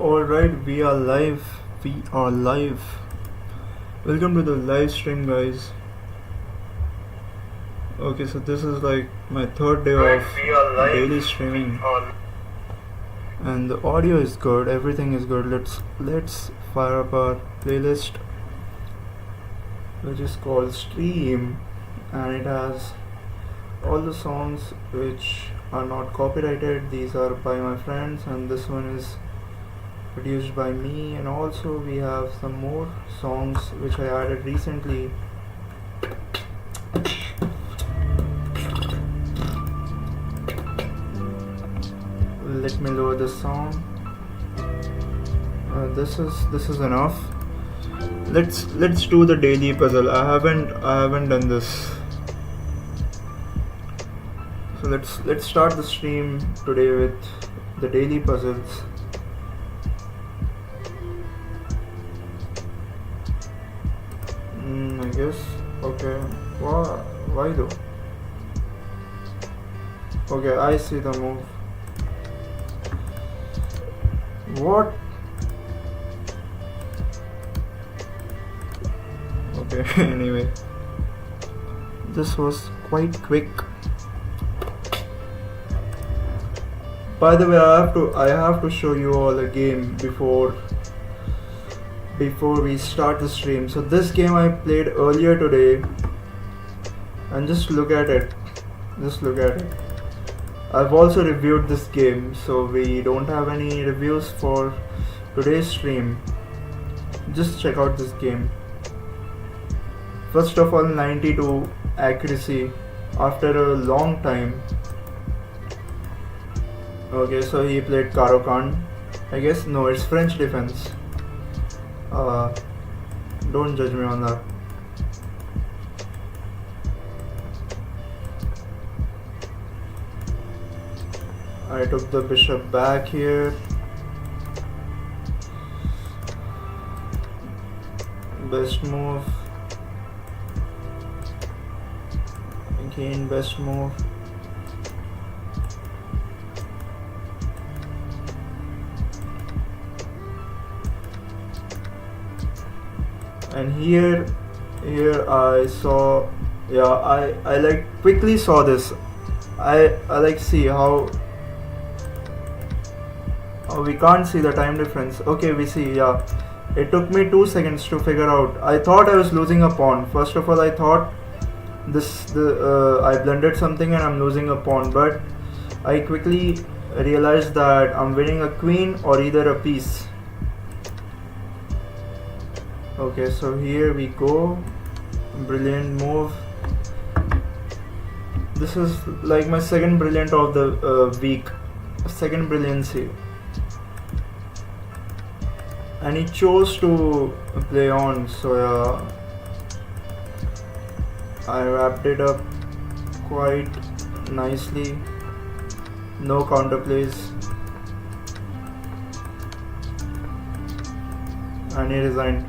Alright, we are live. We are live. Welcome to the live stream, guys. Okay, so this is like my third day of daily streaming, and the audio is good. Everything is good. Let's fire up our playlist, which is called Stream, and it has all the songs which are not copyrighted. These are by my friends, and this one is produced by me, and also we have some more songs which I added recently. Let me lower the song. This is enough. Let's do the daily puzzle. I haven't done this. So let's start the stream today with the daily puzzles. I guess. Okay. Why though? Okay, I see the move. What? Okay. Anyway, this was quite quick. By the way, I have to show you all a game before we start the stream. So this game I played earlier today, and just look at it. I've also reviewed this game, so we don't have any reviews for today's stream. Just check out this game. First of all, 92 accuracy after a long time. Okay, so he played Caro-Kann. I guess no, it's French defense. Don't judge me on that. I took the bishop back here. Best move. Again, best move. And here I saw, I like quickly saw this. I like see how we can't see the time difference. Okay, we see. It took me 2 seconds to figure out. I thought I was losing a pawn. First of all, I thought I blundered something and I'm losing a pawn, but I quickly realized that I'm winning a queen or either a piece. Okay, so here we go. Brilliant move. This is like my second brilliant of the week. Second brilliancy. And he chose to play on, so I wrapped it up quite nicely. No counterplays. And he resigned.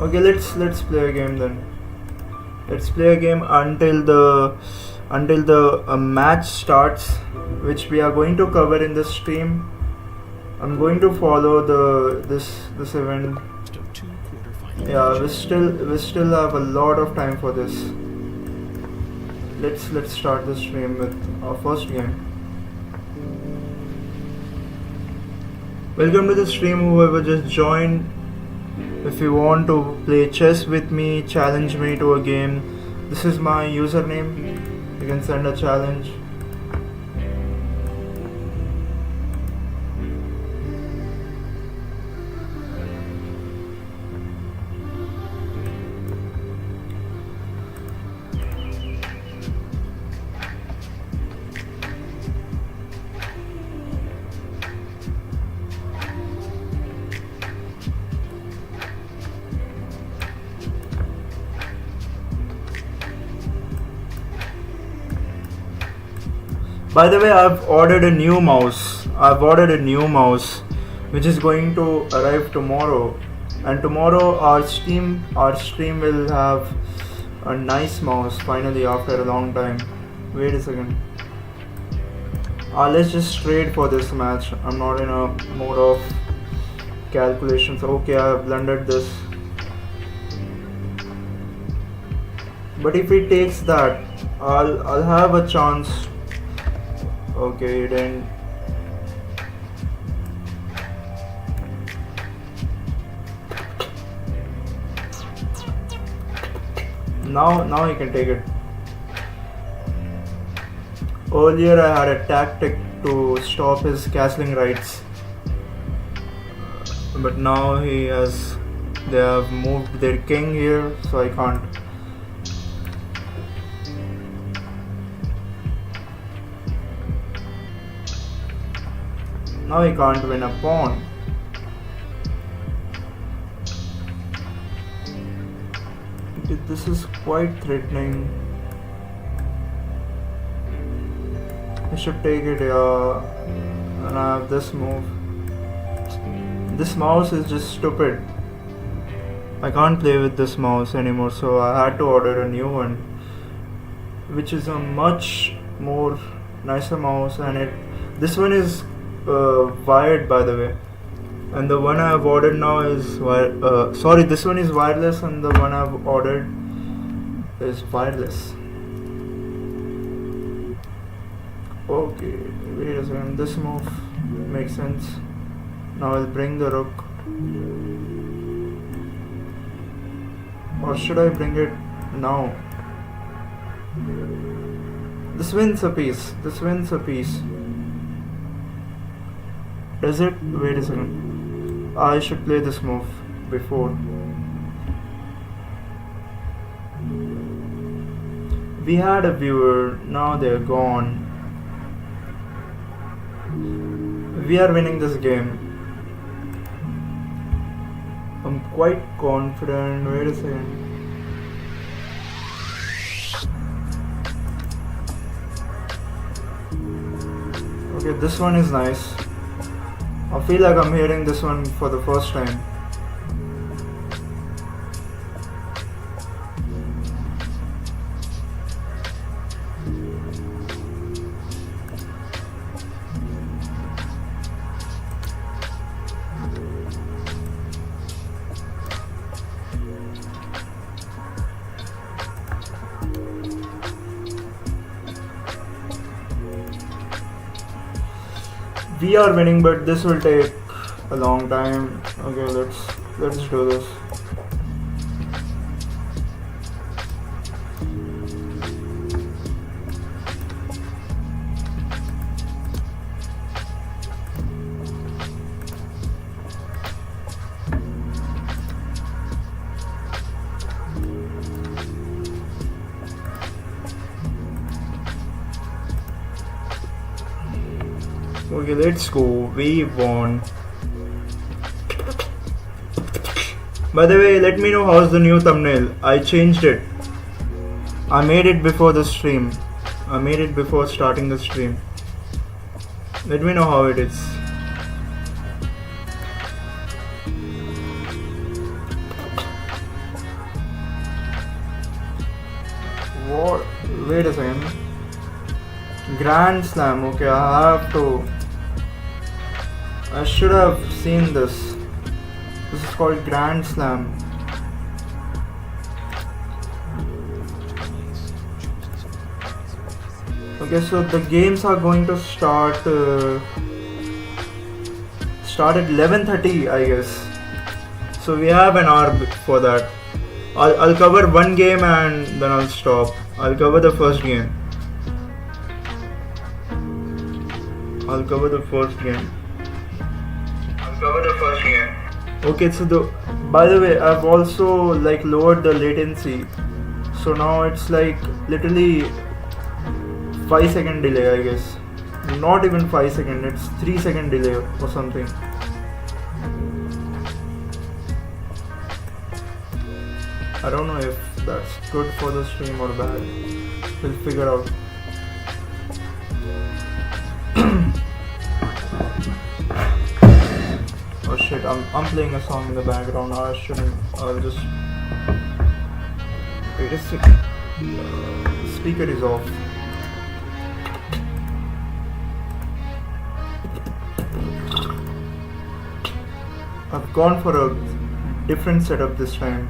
Okay, let's play a game then. Let's play a game until the match starts, which we are going to cover in the stream. I'm going to follow this event. Yeah, we still have a lot of time for this. Let's start the stream with our first game. Welcome to the stream, whoever just joined. If you want to play chess with me, challenge me to a game, this is my username. You can send a challenge. By the way, I've ordered a new mouse, which is going to arrive tomorrow. And tomorrow our stream will have a nice mouse finally after a long time. Wait a second. Let's just trade for this match. I'm not in a mode of calculations. Okay, I have blundered this. But if he takes that, I'll have a chance. Okay, he didn't. Now he can take it. Earlier I had a tactic to stop his castling rights, but now they have moved their king here, so I can't. Now he can't win a pawn. This is quite threatening. I should take it, and I have this move. This mouse is just stupid. I can't play with this mouse anymore, so I had to order a new one, which is a much more nicer mouse, and this one is wired, by the way, and the one I have ordered now is this one is wireless, and the one I've ordered is wireless. Okay, wait a second, this move makes sense. Now I'll bring the rook, or should I bring it now? This wins a piece. Does it? Wait a second. I should play this move before. We had a viewer, now they're gone. We are winning this game. I'm quite confident. Wait a second. Okay, this one is nice. I feel like I'm hearing this one for the first time. We are winning, but this will take a long time. Okay, let's do this. Okay, let's go. We won. By the way, let me know how's the new thumbnail. I changed it. I made it before the stream. I made it before starting the stream. Let me know how it is. What? Wait a second. Grand Slam. Okay, I should have seen this. This is called Grand Slam. Okay, so the games are going to start at 11:30, I guess. So we have an hour for that. I'll cover one game and then I'll stop. I'll cover the first game. Okay, so by the way, I've also lowered the latency, so now it's literally 5-second delay, I guess. Not even 5 seconds, it's 3-second delay or something. I don't know if that's good for the stream or bad. We'll figure out. Oh shit, I'm playing a song in the background. I shouldn't. I'll just wait a second. Speaker is off. I've gone for a different setup this time.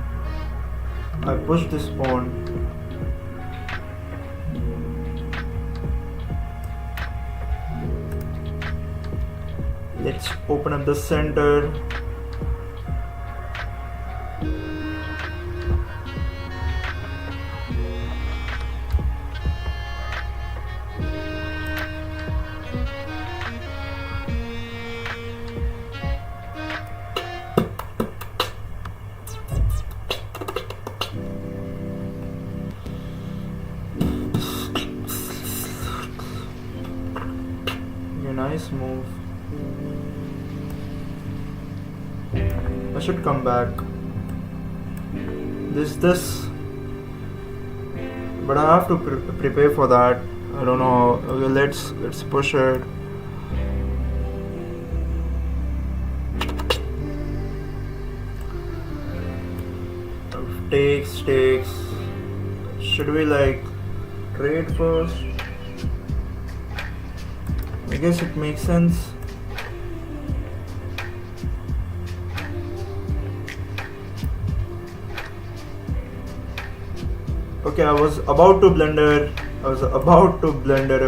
I pushed this pawn. Let's open up the center. Nice move. I should come back. This, but I have to prepare for that. I don't know. Okay, let's push it. Takes. Should we like trade first? I guess it makes sense. Okay, I was about to blunder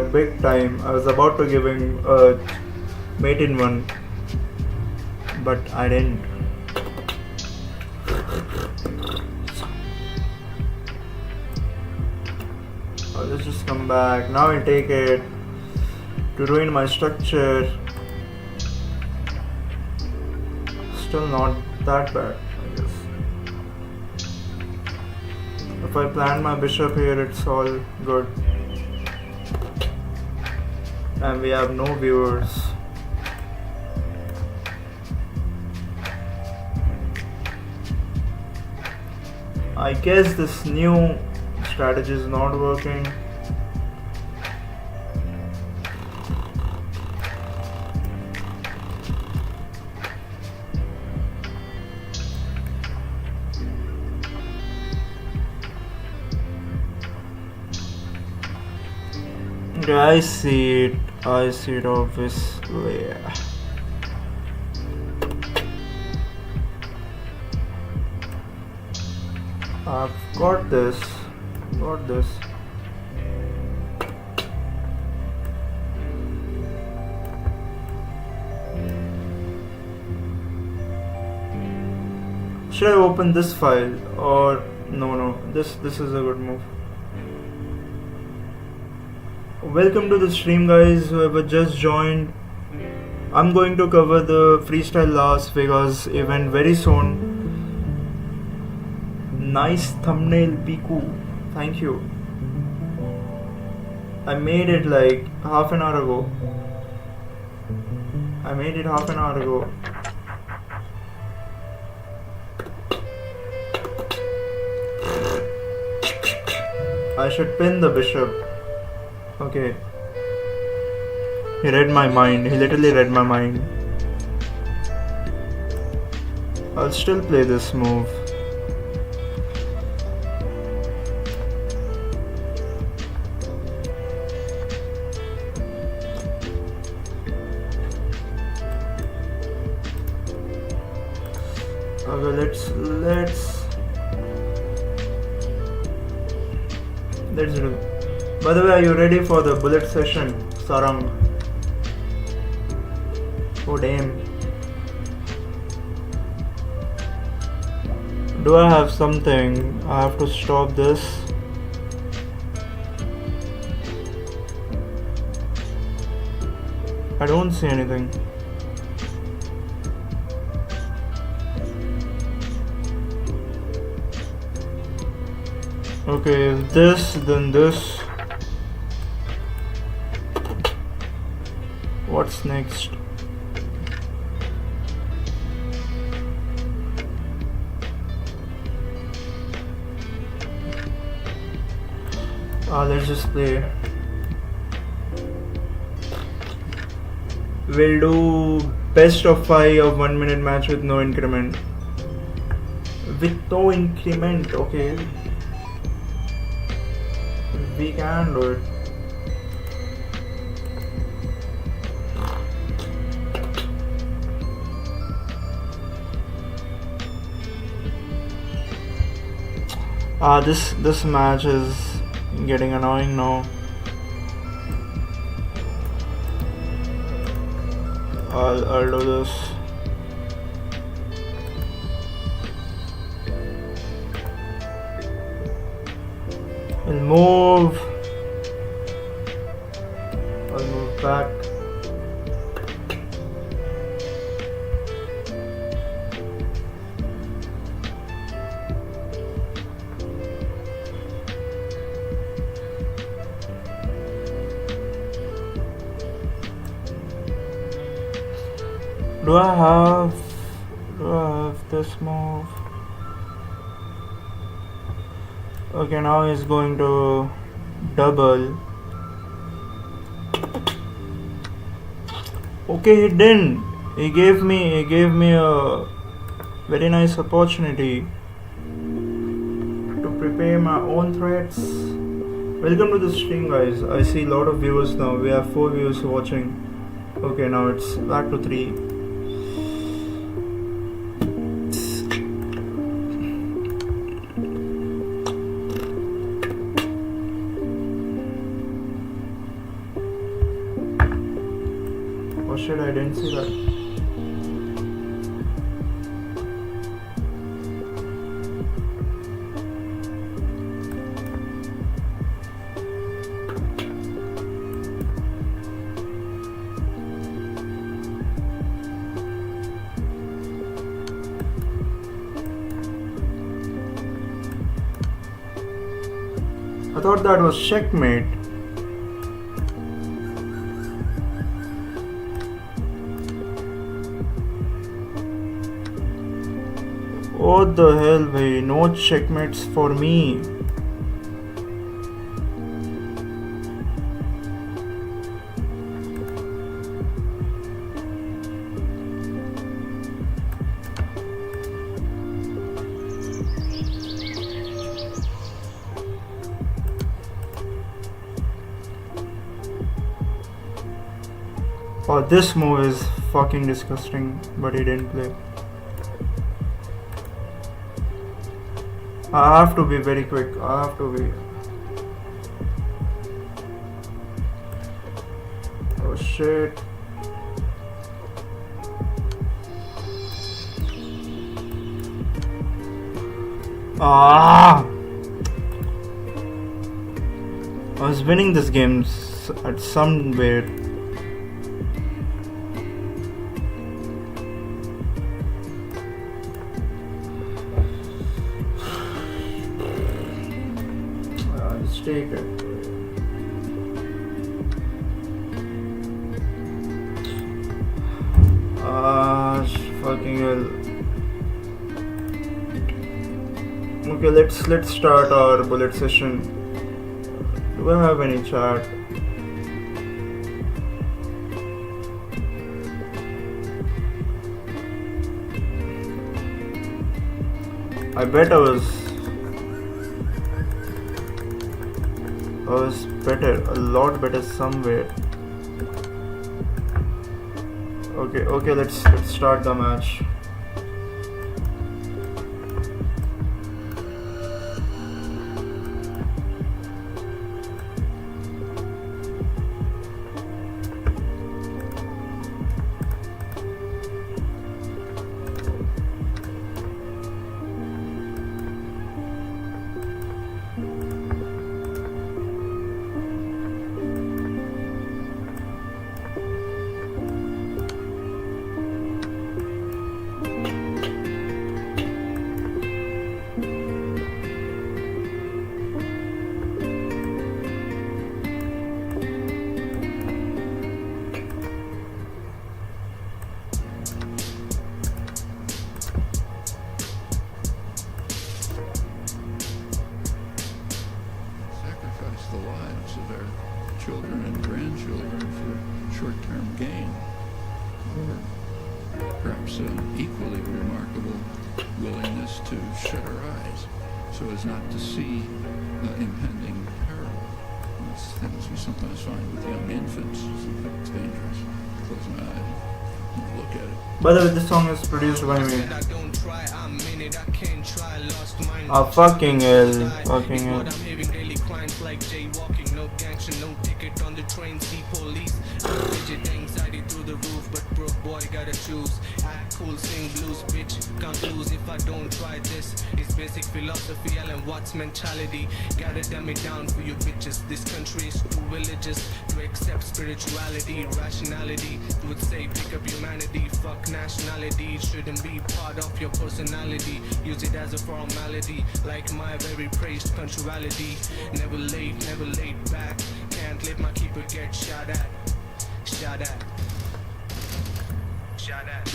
a big time. I was about to give him a mate in one, but I didn't. Let's just come back. Now I take it to ruin my structure. Still not that bad, I guess. If I plant my bishop here, it's all good. And we have no viewers. I guess this new strategy is not working. Okay, I see it obviously. I've got this. Should I open this file or no? This is a good move. Welcome to the stream, guys. Whoever just joined, I'm going to cover the Freestyle Las Vegas event very soon. Nice thumbnail, Piku. Thank you. I made it like half an hour ago. I should pin the bishop. Okay. He read my mind. He literally read my mind. I'll still play this move. Okay, let's do. By the way, are you ready for the bullet session, Sarang? Oh damn. Do I have something? I have to stop this. I don't see anything. Okay, if this, then this. What's next? Let's just play. We'll do best of 5 of 1 minute match with no increment. With no increment, okay. We can do it. This match is getting annoying now. I'll do this. I'll move back. Do I have this move? Okay, now he's going to double. Okay, he didn't. He gave me a very nice opportunity to prepare my own threats. Welcome to the stream, guys. I see a lot of viewers now. We have 4 viewers watching. Okay, now it's back to 3. Oh shit, I didn't see that. I thought that was checkmate. What the hell, bhai? No checkmates for me. Oh, this move is fucking disgusting, but he didn't play. I have to be very quick. I have to be. Oh shit. Ah! I was winning this game at somewhere. Take it. Fucking hell. Okay, let's start our bullet session. Do I have any chat? I bet I was better, a lot better somewhere. Okay, let's start the match. The lives of their children and grandchildren for short-term gain, or perhaps an equally remarkable willingness to shut our eyes so as not to see impending peril. Those things we sometimes find with young infants. It's dangerous. Close my eyes. look at it. By the way, this song is produced by me. Ah, fucking hell. Fucking hell. Like jaywalking, no gangster, no ticket on the train, see police. Digit anxiety through the roof, but broke boy gotta choose. Act cool, sing blues, bitch, can't lose if I don't try this. It's basic philosophy, Alan Watts mentality. Gotta dumb it down for you bitches. This country is too religious to accept spirituality, rationality. Would say pick up humanity, fuck nationality. Shouldn't be part of your personality. Use it as a formality, like my very praised punctuality. Never laid back. Can't let my keeper get shot at. Shot at. Shot at.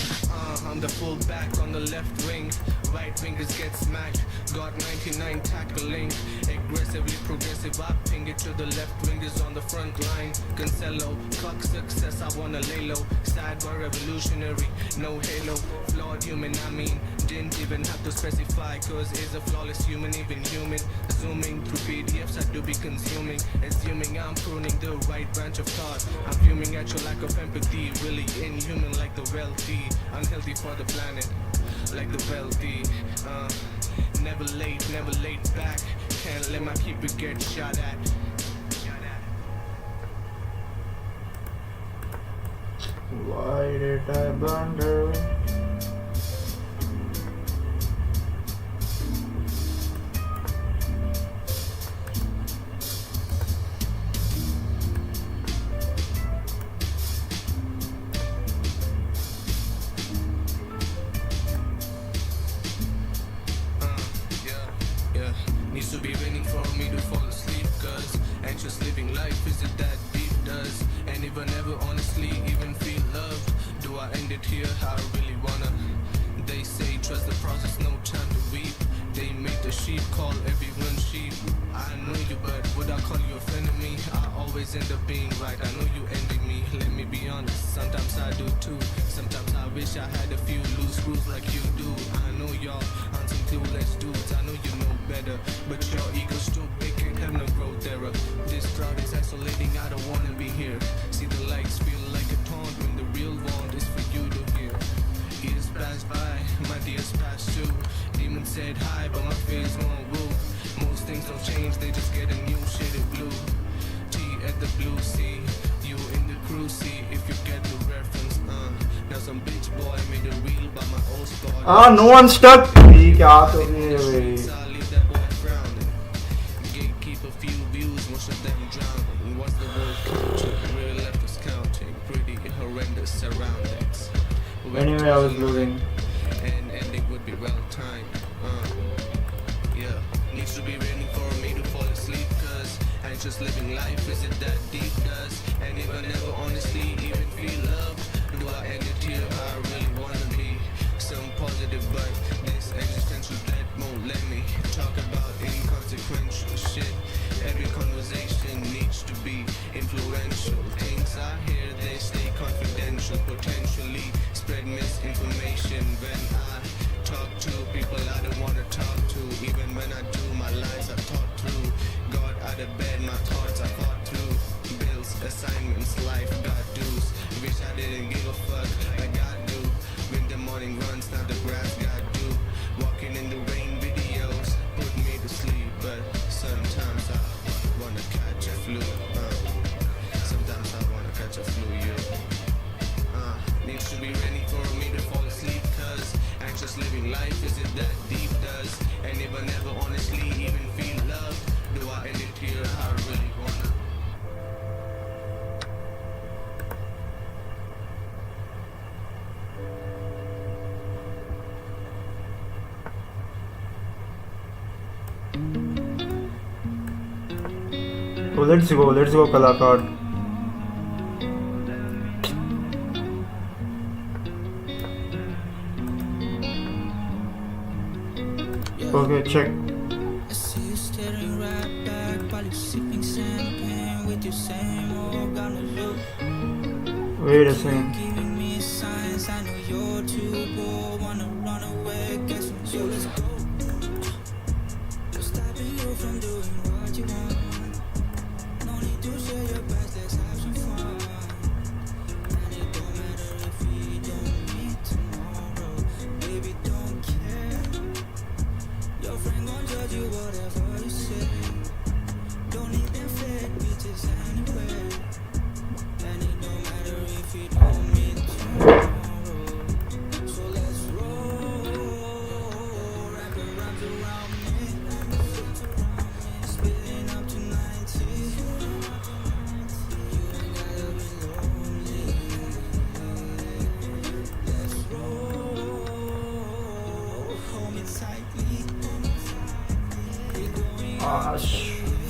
I'm the fullback on the left wing. Right wingers get smacked. Got 99 tackling. Aggressively progressive. I ping it to the left wingers on the front line. Cancelo, fuck success. I wanna lay low. Sad but revolutionary. No halo. Flawed human. I mean, didn't even have to specify. Cause is a flawless human even human? Zooming through PDFs I do be consuming. Assuming I'm pruning the right branch of thought. I'm fuming at your lack of empathy. Really inhuman like the wealthy. Unhealthy for the planet, like the wealthy. Never laid back. Can't let my keeper get shot at. Why did I blunder? Needs to be waiting for me to fall asleep. Cause anxious living life, is it that deep? Does anyone ever honestly even feel loved? Do I end it here? I really wanna. They say trust the process, no time to weep. They make the sheep call everyone sheep. I know you, but would I call you a friend of me? I always end up being right. I know you envy me, let me be honest. Sometimes I do too. Sometimes I wish I had a few loose screws like you do. I know y'all aren't some clueless dudes. I know you know better, but your ego's too big and have no growth error. This crowd is isolating, I don't wanna be here. See the lights feel like a taunt when the real want is for you to hear. Years passed by, my dears passed too. Demons said hi, but my fears won't woo. Most things don't change, they just get a new shaded blue. T at the blue sea, you in the cruise sea, if you get the reference. Now some bitch boy made a reel by my old spot. Ah, no one stuck. ठीक है आ तो गए भाई. Gatekeep a few views, most of them drowning. What's the word counting? Real left is counting. Pretty horrendous surroundings. Anyway, I was losing. And ending would be well timed. Yeah, needs to be waiting for me to fall asleep. Cause anxious living life, is it that deep? Does anyone ever honestly even feel love? Do I end it here? I really wanna be some positive, but this existential debt won't let me talk about inconsequential shit. Every conversation needs to be influential. Things I hear, they stay confidential. Potentially spread misinformation when I talk to people I don't wanna talk to. Even when I do, my lies are thought through. Got out of bed, my thoughts I thought through. Bills, assignments, life got dues. Wish I didn't give a fuck, I got do. When the morning runs, now the grass got do. Walking in the rain videos put me to sleep, but sometimes I wanna catch a flu. Sometimes I wanna catch a flu, you. Needs to be ready for me to fall asleep. Cause anxious living life, is it that deep? Does anyone ever honestly even feel love? Do I end it here? I really wanna. Oh, let's go, कलाकार. Okay, check. I see you staring right back while you sipping champagne with your same old gun to look. Wait a second. Giving me signs, I know you're too bold. Wanna run away, guess what? So let's go. What's stopping you from doing what you want? No need to share your past, let's have some fun. And it don't matter if we don't.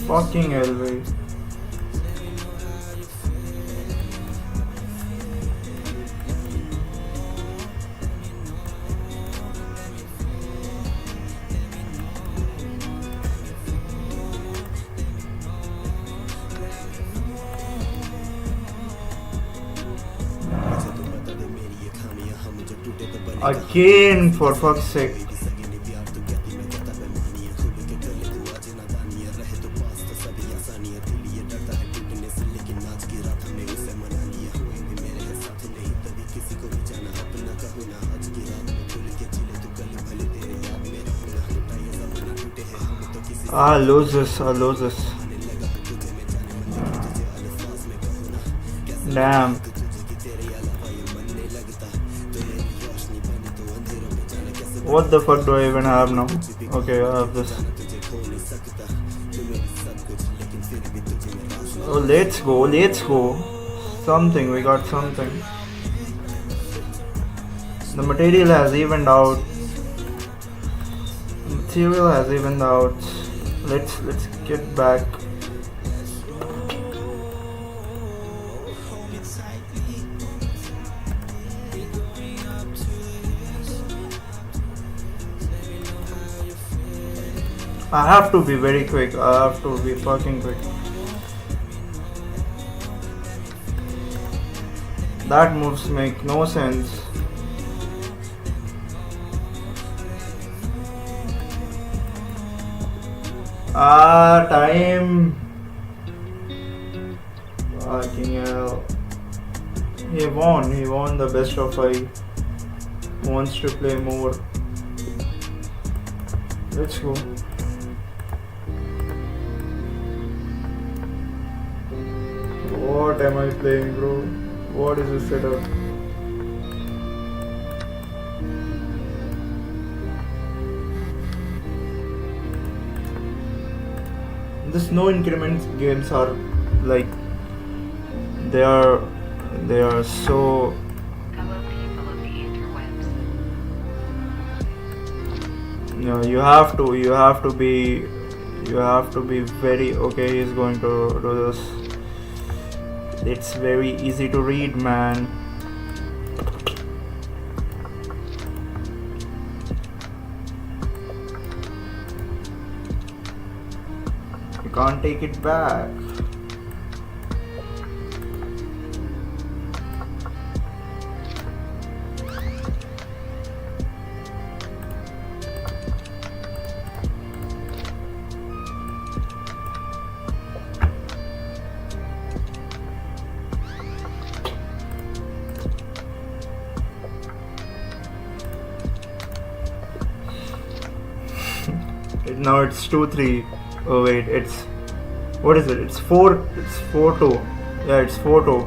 Fucking hell, wait. Again, for fuck's sake. I lose this. Damn. What the fuck do I even have now? Okay, I have this. Oh, let's go. Something, we got something. The material has evened out. Let's get back. I have to be very quick. I have to be fucking quick. That moves make no sense. Time. Fucking hell. He won the best of 5. Wants to play more. Let's go. What am I playing, bro? What is this setup? This no increment games are like they are so Hello, people of the interwebs. you have to be very okay. He's going to do this. It's very easy to read, man. You can't take it back. Now it's 2-3. Oh wait, it's what is it? It's 4. It's 4-2. Yeah, it's 4-2.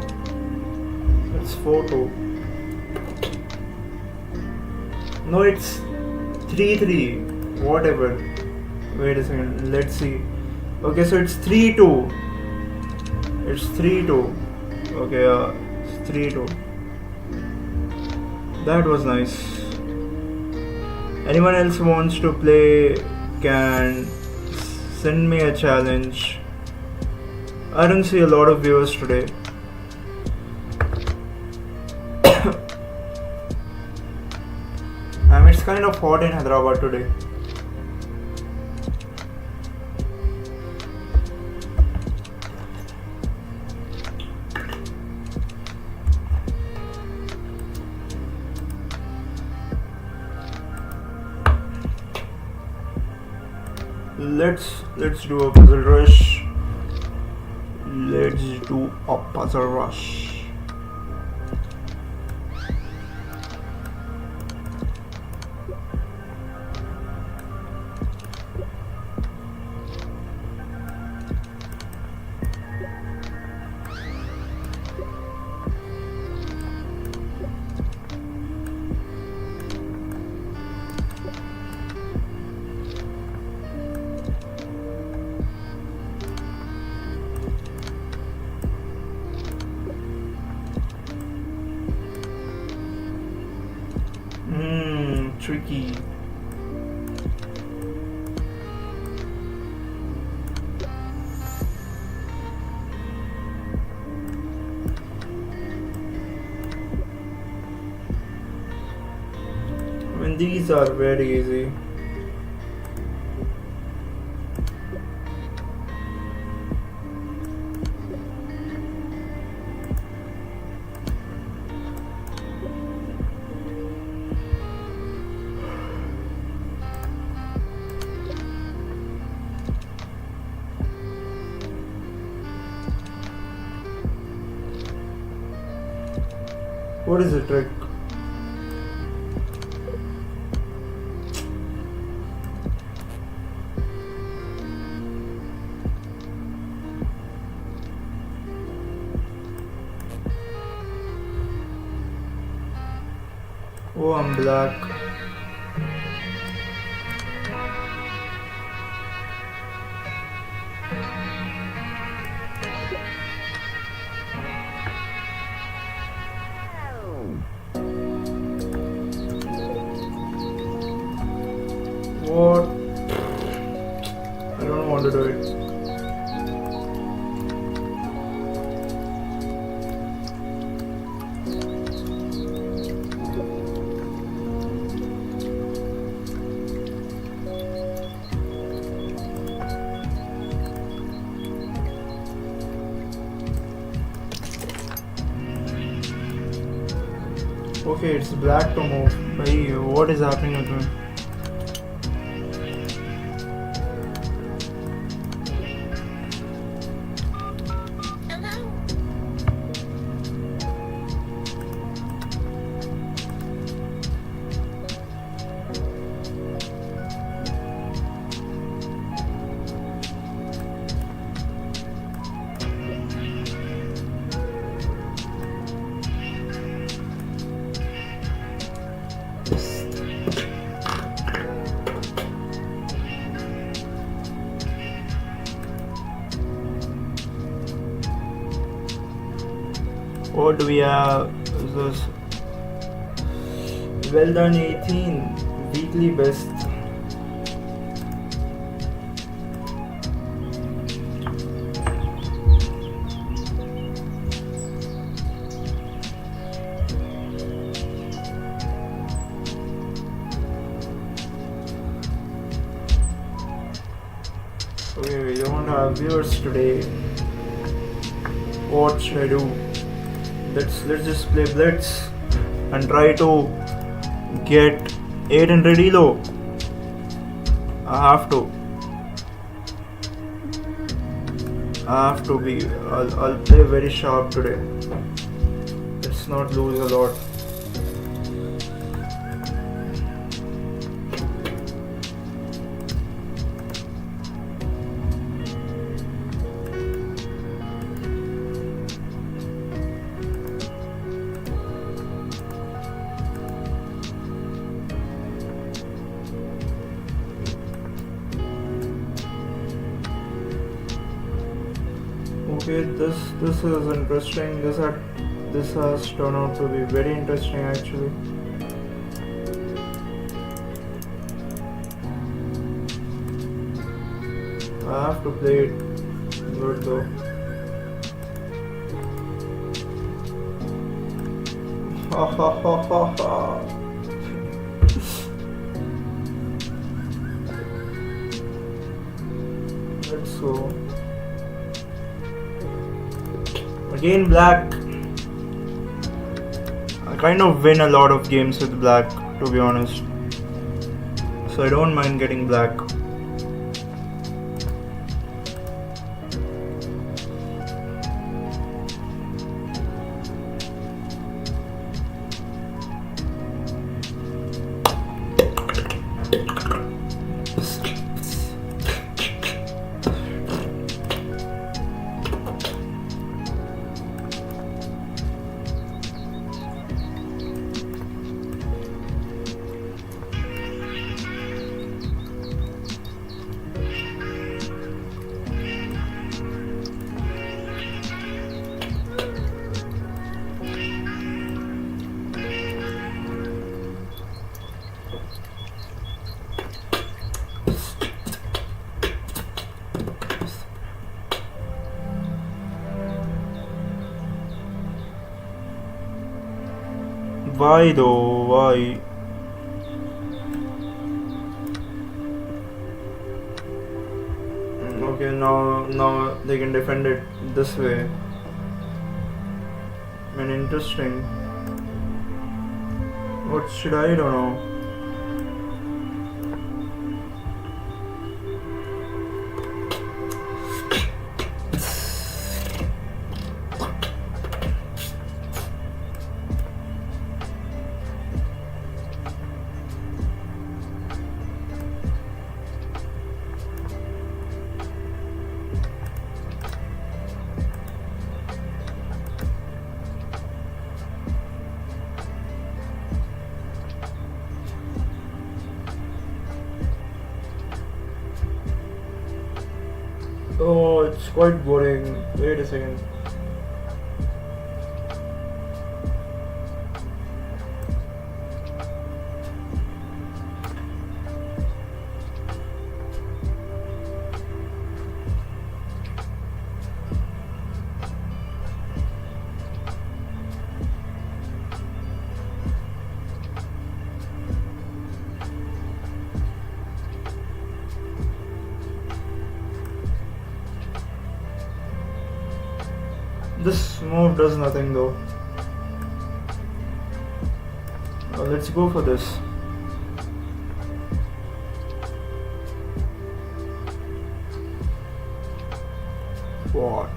It's 4-2. No, it's 3-3. Whatever. Wait a second. Let's see. Okay, so it's 3-2. It's 3-2. Okay, it's 3-2. That was nice. Anyone else wants to play can send me a challenge. I don't see a lot of viewers today. It's kind of hot in Hyderabad today. Let's do a puzzle rush. Let's do a puzzle rush. And these are very easy. What is the trick? Oh, I'm black. What? I don't want to do it. Okay, it's black to move. Hey, what is happening with me? What do we have? This well done 18 weekly best. Okay, we don't have viewers today. What should I do? Let's just play Blitz and try to get 800 elo. I have to be. I'll play very sharp today. Let's not lose a lot. Okay, this is interesting. This has turned out to be very interesting actually. I have to play it good though. Ha ha ha ha ha. Let's go. Again black. I kind of win a lot of games with black, to be honest. So I don't mind getting black. Why though? Why? and now they can defend it this way. And interesting. What should I don't know? Oh, it's quite boring. Wait a second. This move does nothing though. Let's go for this. What?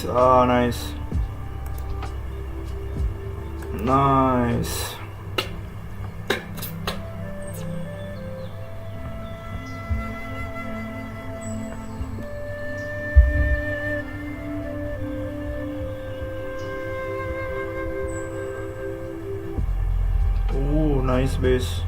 Ah, nice. Nice. Ooh, nice base.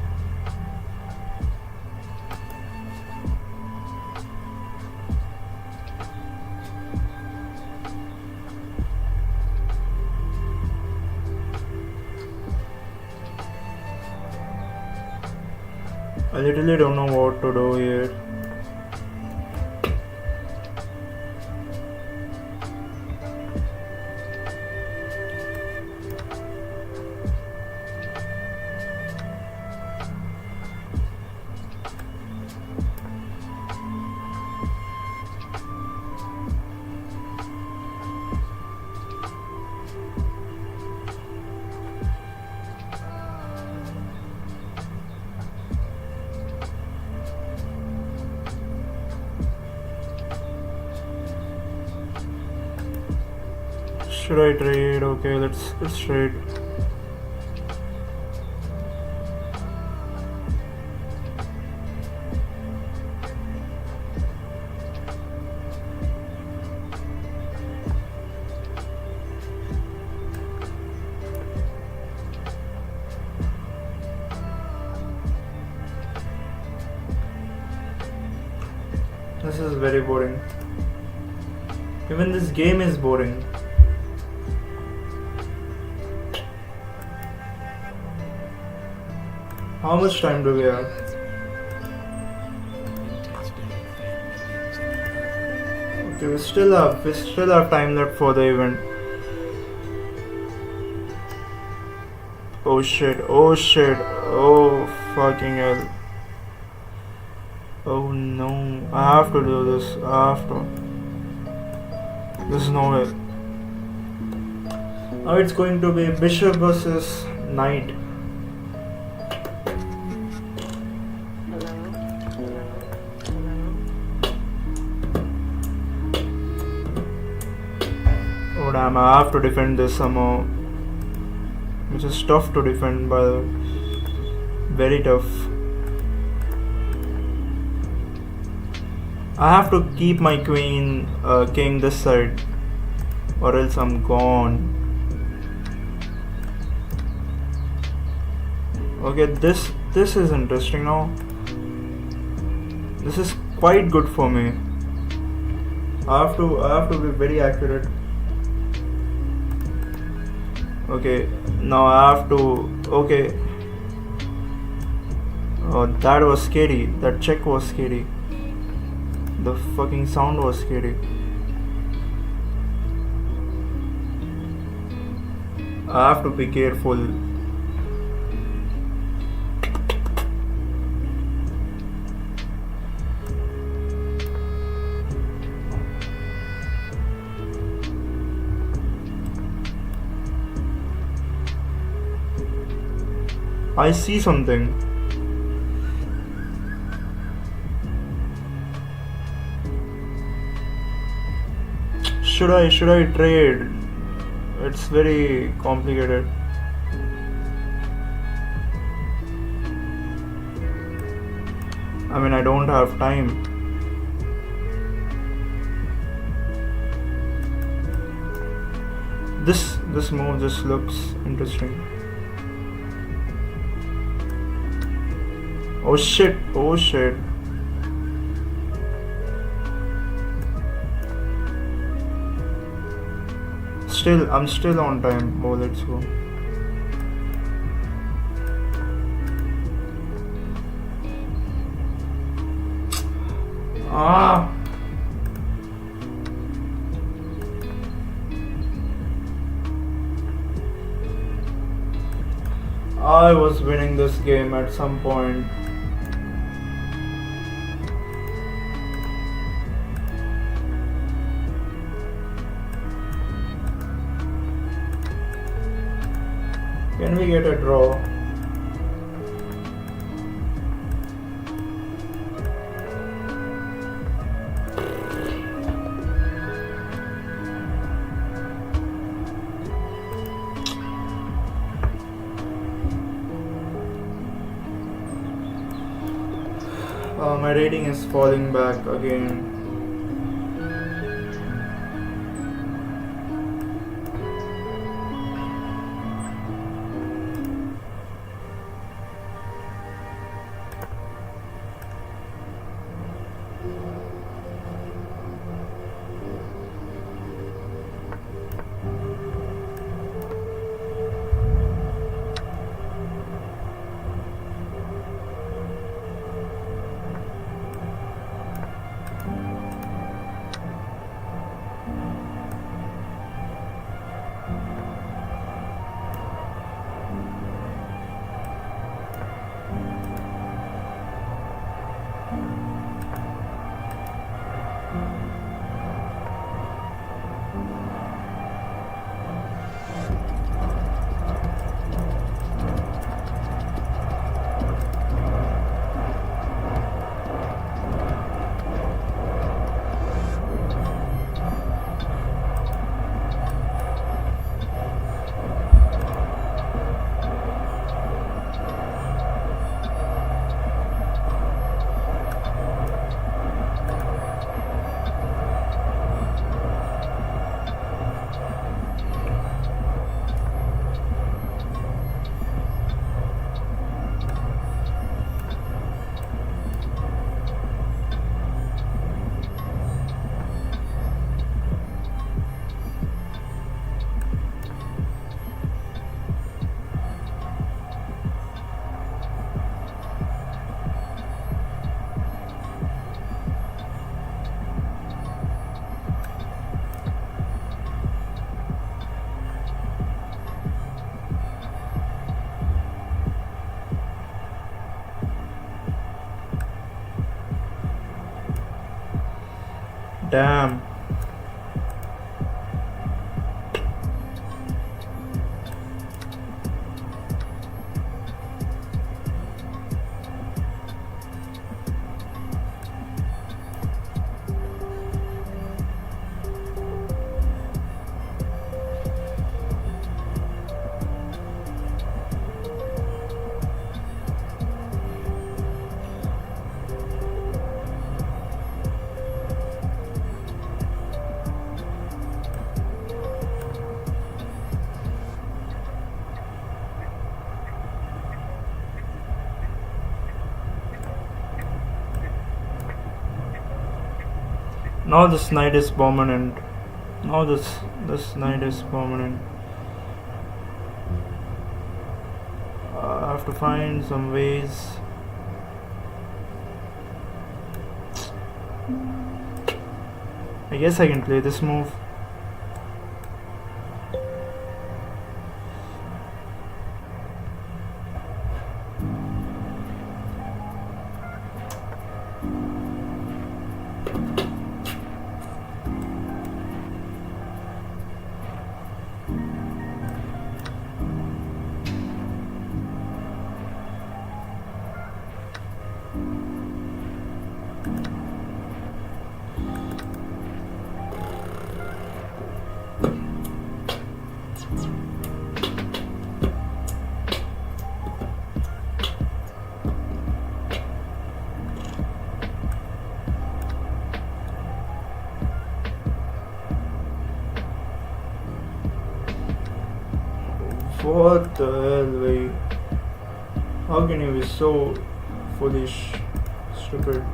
I literally don't know what to do here. Should I trade? Okay, let's trade. This is very boring. Even this game is boring. How much time do we have? Okay, we still have time left for the event. Oh shit, oh shit, oh fucking hell. Oh no, I have to do this, I have to. There's no way. Now it's going to be bishop versus knight. Oh damn, I have to defend this somehow. Which is tough to defend, by the way. Very tough. I have to keep my queen, king this side, or else I'm gone. Okay, this is interesting now. This is quite good for me. I have to be very accurate. Okay, now I have to. Okay. Oh, that was scary. That check was scary. The fucking sound was scary. I have to be careful. I see something. Should I trade? It's very complicated. I mean, I don't have time. This move just looks interesting. Oh shit, oh shit. I'm still on time. Oh, let's go. Ah! I was winning this game at some point. Can we get a draw? My rating is falling back again. Damn. Now this knight is permanent. Now this knight is permanent. I have to find some ways. I guess I can play this move. What the hell, way? How can you be so foolish, stupid?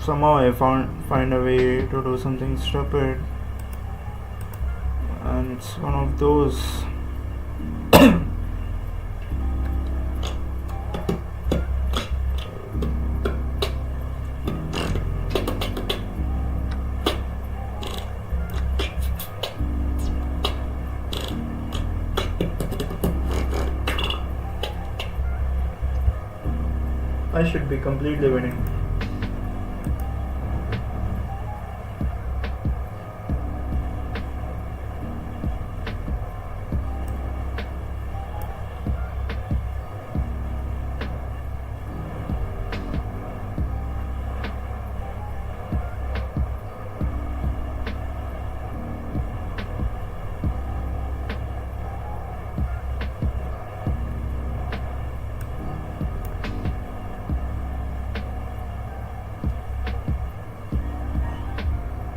Somehow I find a way to do something stupid, and it's one of those. I should be completely winning.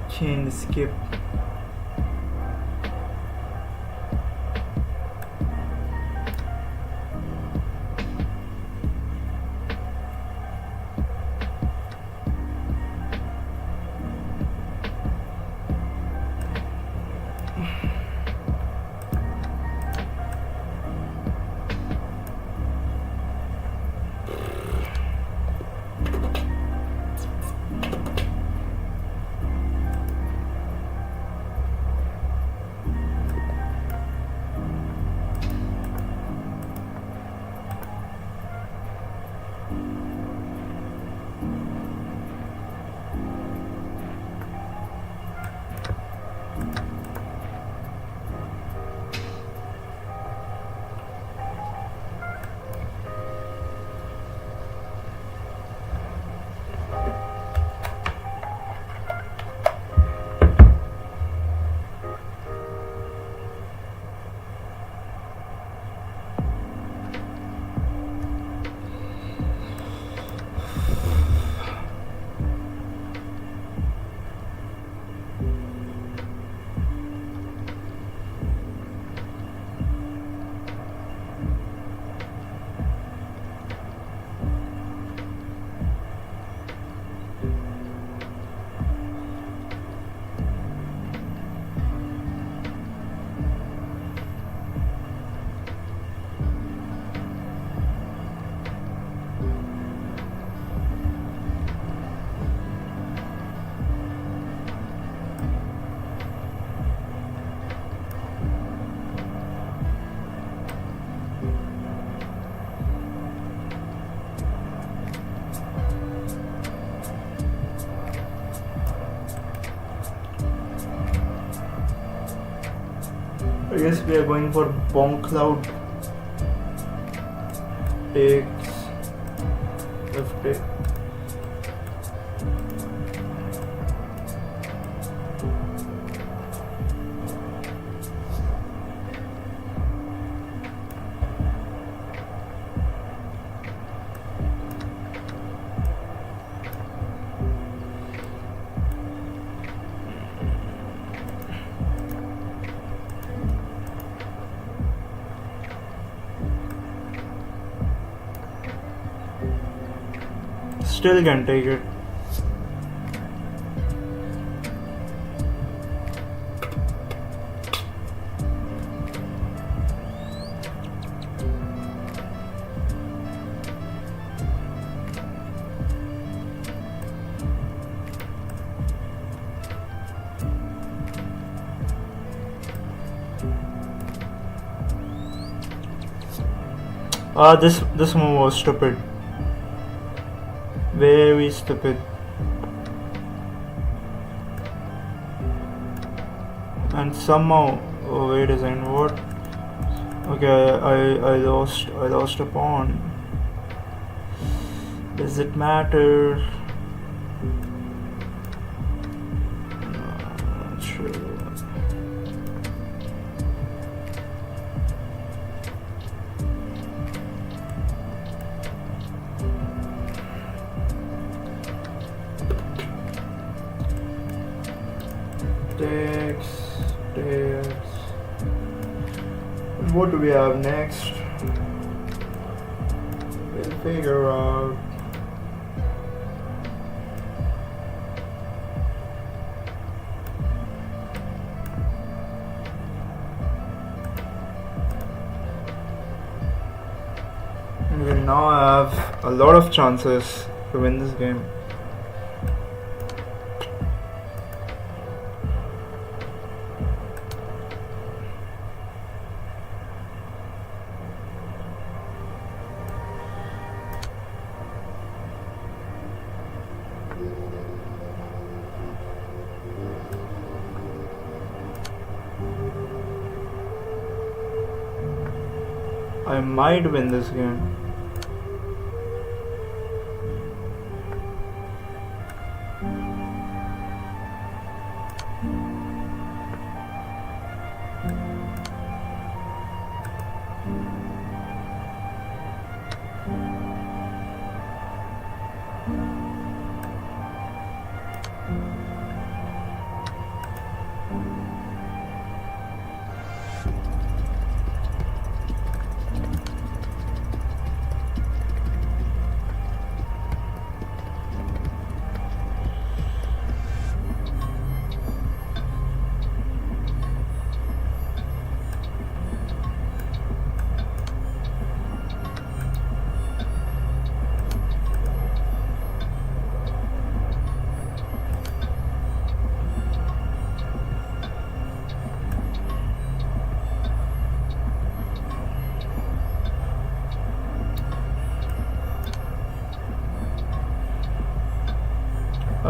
Chain skip. I guess we are going for Bonk Cloud. Takes FT. Still can take it. This move was stupid. Very stupid. And somehow, oh wait a second, what? Okay, I lost a pawn. Does it matter? Not sure. Takes. What do we have next? We'll figure out. We now have a lot of chances to win this game. I might win this game.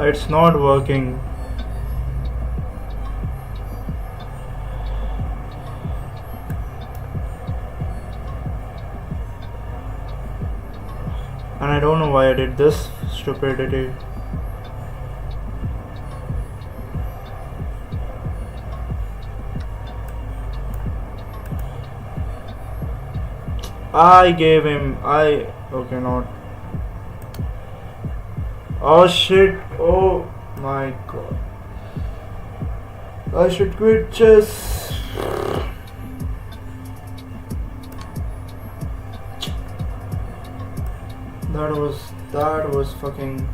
It's not working. And I don't know why I did this stupidity. Okay, not. Oh shit, oh my god. I should quit chess. That was fucking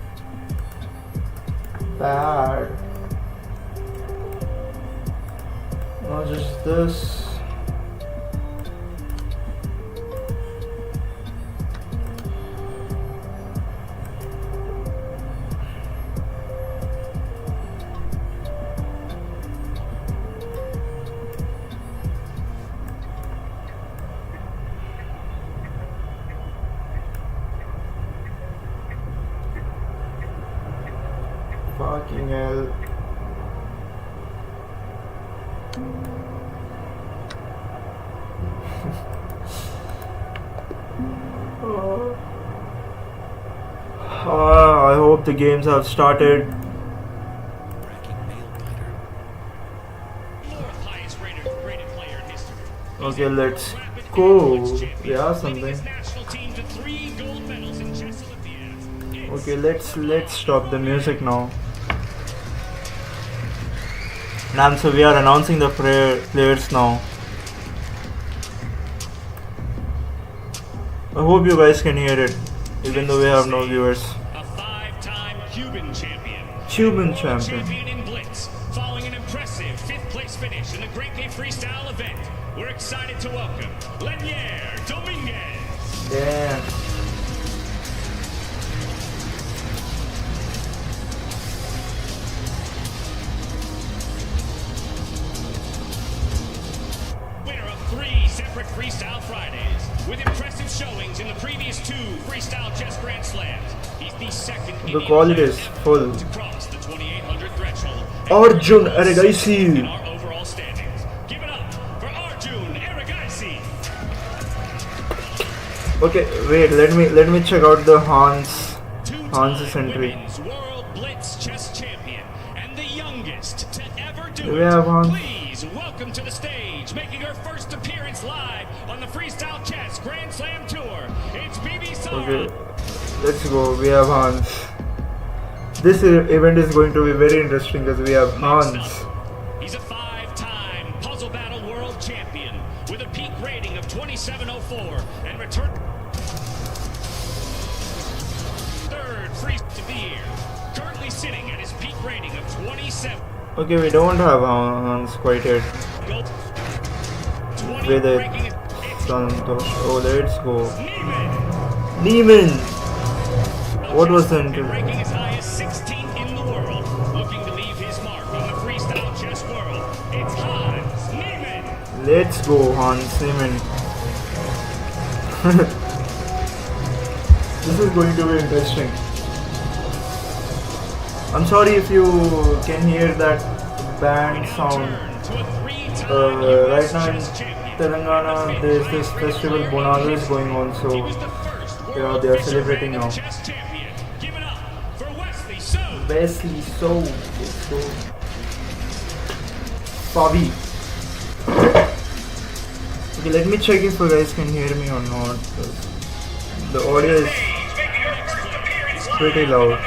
bad. Not just this. Fucking hell. I hope the games have started. Okay, let's go. Yeah, something. Okay, let's stop the music now. And so we are announcing the players now. I hope you guys can hear it, even though we have no viewers. A five-time Cuban champion. Cuban champion. In Blitz, following an impressive fifth-place finish in the Great Day Freestyle event. We're excited to welcome Lenier Dominguez. Yeah. Separate Freestyle Fridays, with impressive showings in the previous two Freestyle Chess Grand Slams. He's the second The quality is full. to cross the 2800 threshold. Arjun Erigaisi. In our overall standings. Give it up for Arjun Erigaisi. Okay, wait. Let me check out the Hans's Two-time entry. Women's World Blitz Chess Champion and the youngest to ever do We it. have Hans. Please welcome to the stage, making her first appearance live on the Freestyle Chess Grand Slam Tour. It's BB Sara. Okay, let's go. We have Hans. This event is going to be very interesting because we have Hans. Next up, he's a 5-time Puzzle Battle World Champion with a peak rating of 2704 and return third free of the year. Currently sitting at his peak rating of 27. Okay, we don't have Hans quite yet. Gold. 20 With it. ranking is Santosh. Oh, let's go. Neiman. Lehman. What was the entry? Ranking as high as 16th in the world, looking to leave his mark on the freestyle chess world. It's Hans Neiman. Let's go, Hans Lehman. This is going to be interesting. I'm sorry if you can hear that band sound. Right now in Telangana, there is this festival Bonanza is going on, so yeah, they are celebrating now. Wesley So. Fabi. Okay, let me check if you guys can hear me or not. The audio is pretty loud.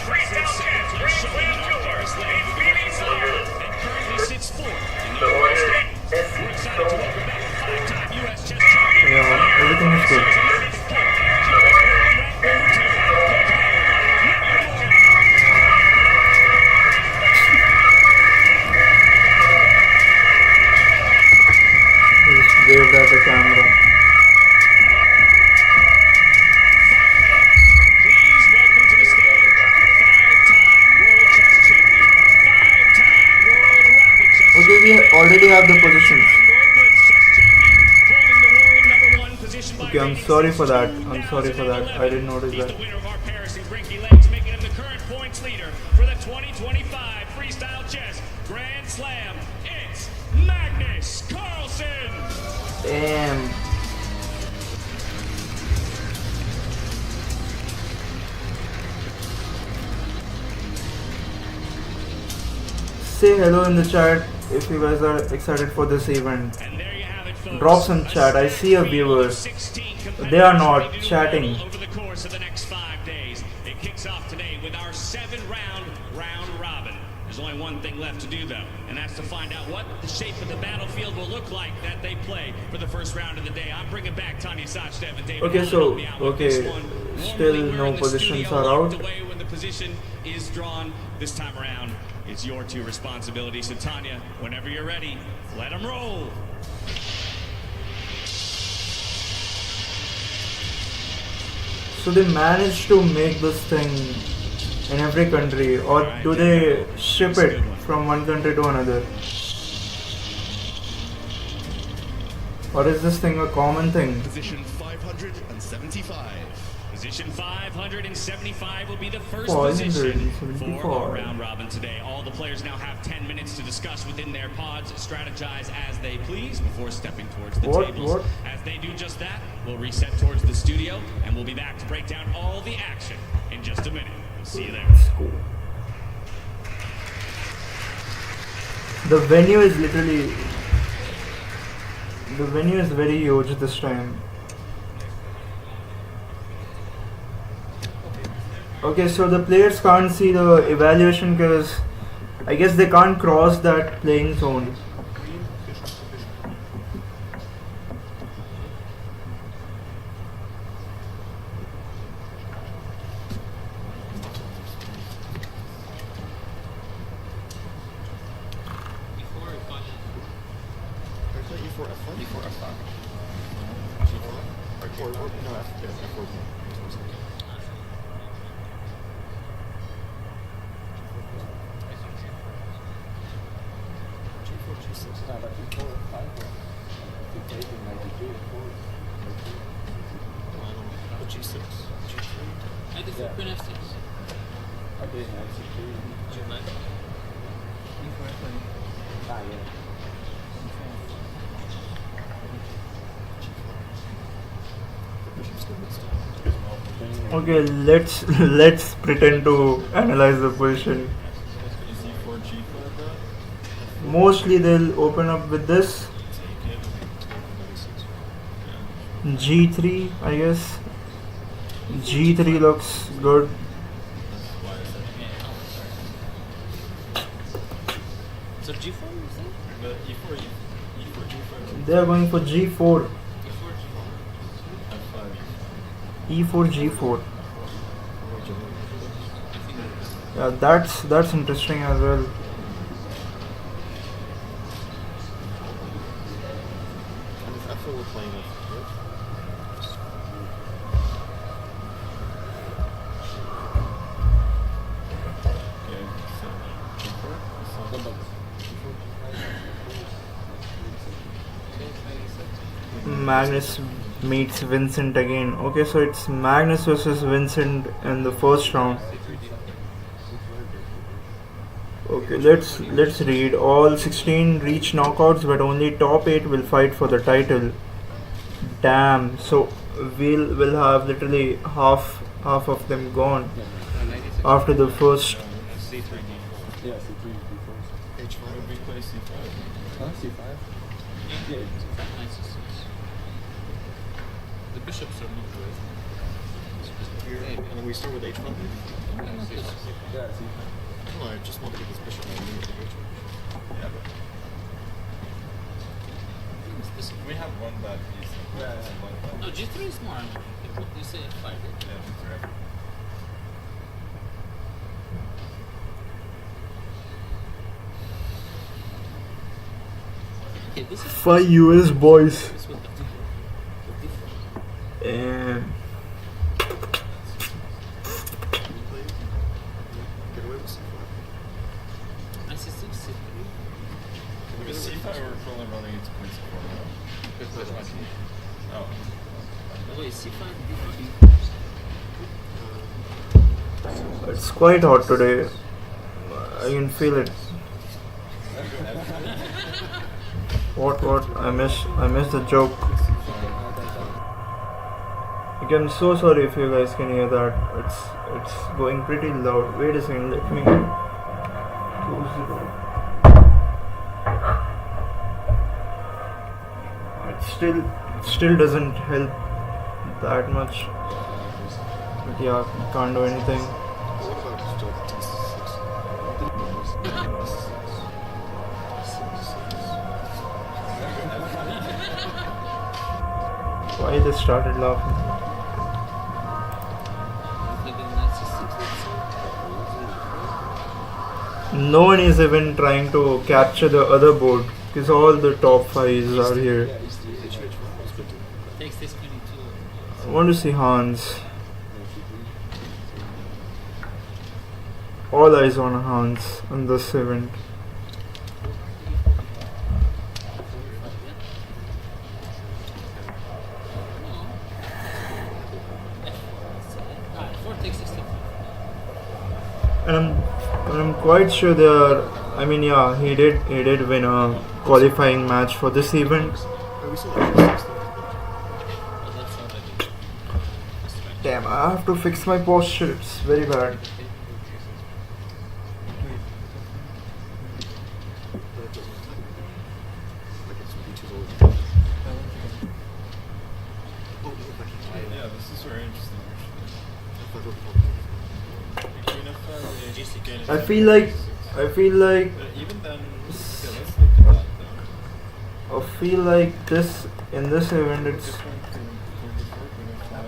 Yeah, everything is good. He just waved at the camera. Please welcome to the stage, 5-time world chess champion, 5-time world rapid chess Okay, we already have the positions. world blitz chess champion, holding the world #1 position by Okay, I'm rating sorry for that. 16,011. I'm sorry for that. I didn't notice He's that. the winner of our Paris and Grinky legs, making him the current points leader for the 2025 Freestyle Chess Grand Slam. It's Magnus Carlsen. Damn. Say hello in the chat if you guys are excited for this event. And there you have it, folks. Drop some chat. I see a viewer. They are not chatting. Over the course of the next 5 days, it kicks off today with our 7-round round robin. There's only one thing left to do, though, and that's to find out what the shape of the battlefield will look like that they play for the first round of the day. I'm bringing back Tanya Sachdev and David. Okay, Holman so, to help me out with okay, this one. still Normally, we're no in the positions studio are locked out. away when the position is drawn. This time around, it's your two responsibilities. So, Tanya, whenever you're ready, let them roll. So they managed to make this thing in every country, or do they ship it from one country to another? Or is this thing a common thing? Position 575. Position 575 will be the first position 575. for our round robin today. All the players now have 10 minutes to discuss within their pods, strategize as they please before stepping towards the tables. What? As they do just that, we'll reset towards the studio and we'll be back to break down all the action in just a minute. We'll see you there. Cool. The venue is literally... The venue is very huge this time. Okay, so the players can't see the evaluation because I guess they can't cross that playing zone. Okay, let's let's pretend to analyze the position. Mostly they'll open up with this G3, I guess. G3 looks good. So G4 you think? But E4, G4. They are going for G4. F5. E4 G4. Yeah, that's interesting as well. And if F4 were playing F4, Okay, so G4. So Magnus meets Vincent again. Okay, so it's Magnus versus Vincent in the first round. Okay, let's read. All 16 reach knockouts, but only top 8 will fight for the title. Damn. So we'll have literally half of them gone after the first. yeah, C3 D4. H5 Would we play C5? Huh? C5? Yeah, knight C6. The bishops are moved away. here, and then we start with H1. Yeah, C5. No, I just want to get this bishop and move to H1. Yeah, but we have one bad piece. No, G3 is more. You say F5, right? Yeah, G3. Okay, this is 5 US boys. this with the And Get away with C5. knight C6, C3. With C5 we're probably running into queen C4 now. Oh. Oh wait, C5, D5. it's quite hot today. I can feel it. What? I miss the joke. Okay, I'm so sorry if you guys can hear that. It's going pretty loud. Wait a second, let me close the door. It still doesn't help that much. But yeah, can't do anything. What about just D6? Why they started laughing? Maybe knight C6. No one is even trying to capture the other board because all the top 5s are here. Takes this 22. I want to see Hans. All eyes on Hans on this event. And I'm quite sure they are. I mean, yeah, he did win a qualifying match for this event. Are we still H6? Damn, I have to fix my posture. It's very bad. Yeah, this is very interesting actually. Queen F5, again, I feel like But even then, okay, let's look at that then. I feel like this in this event it's Different to Queen D4, Queen F5.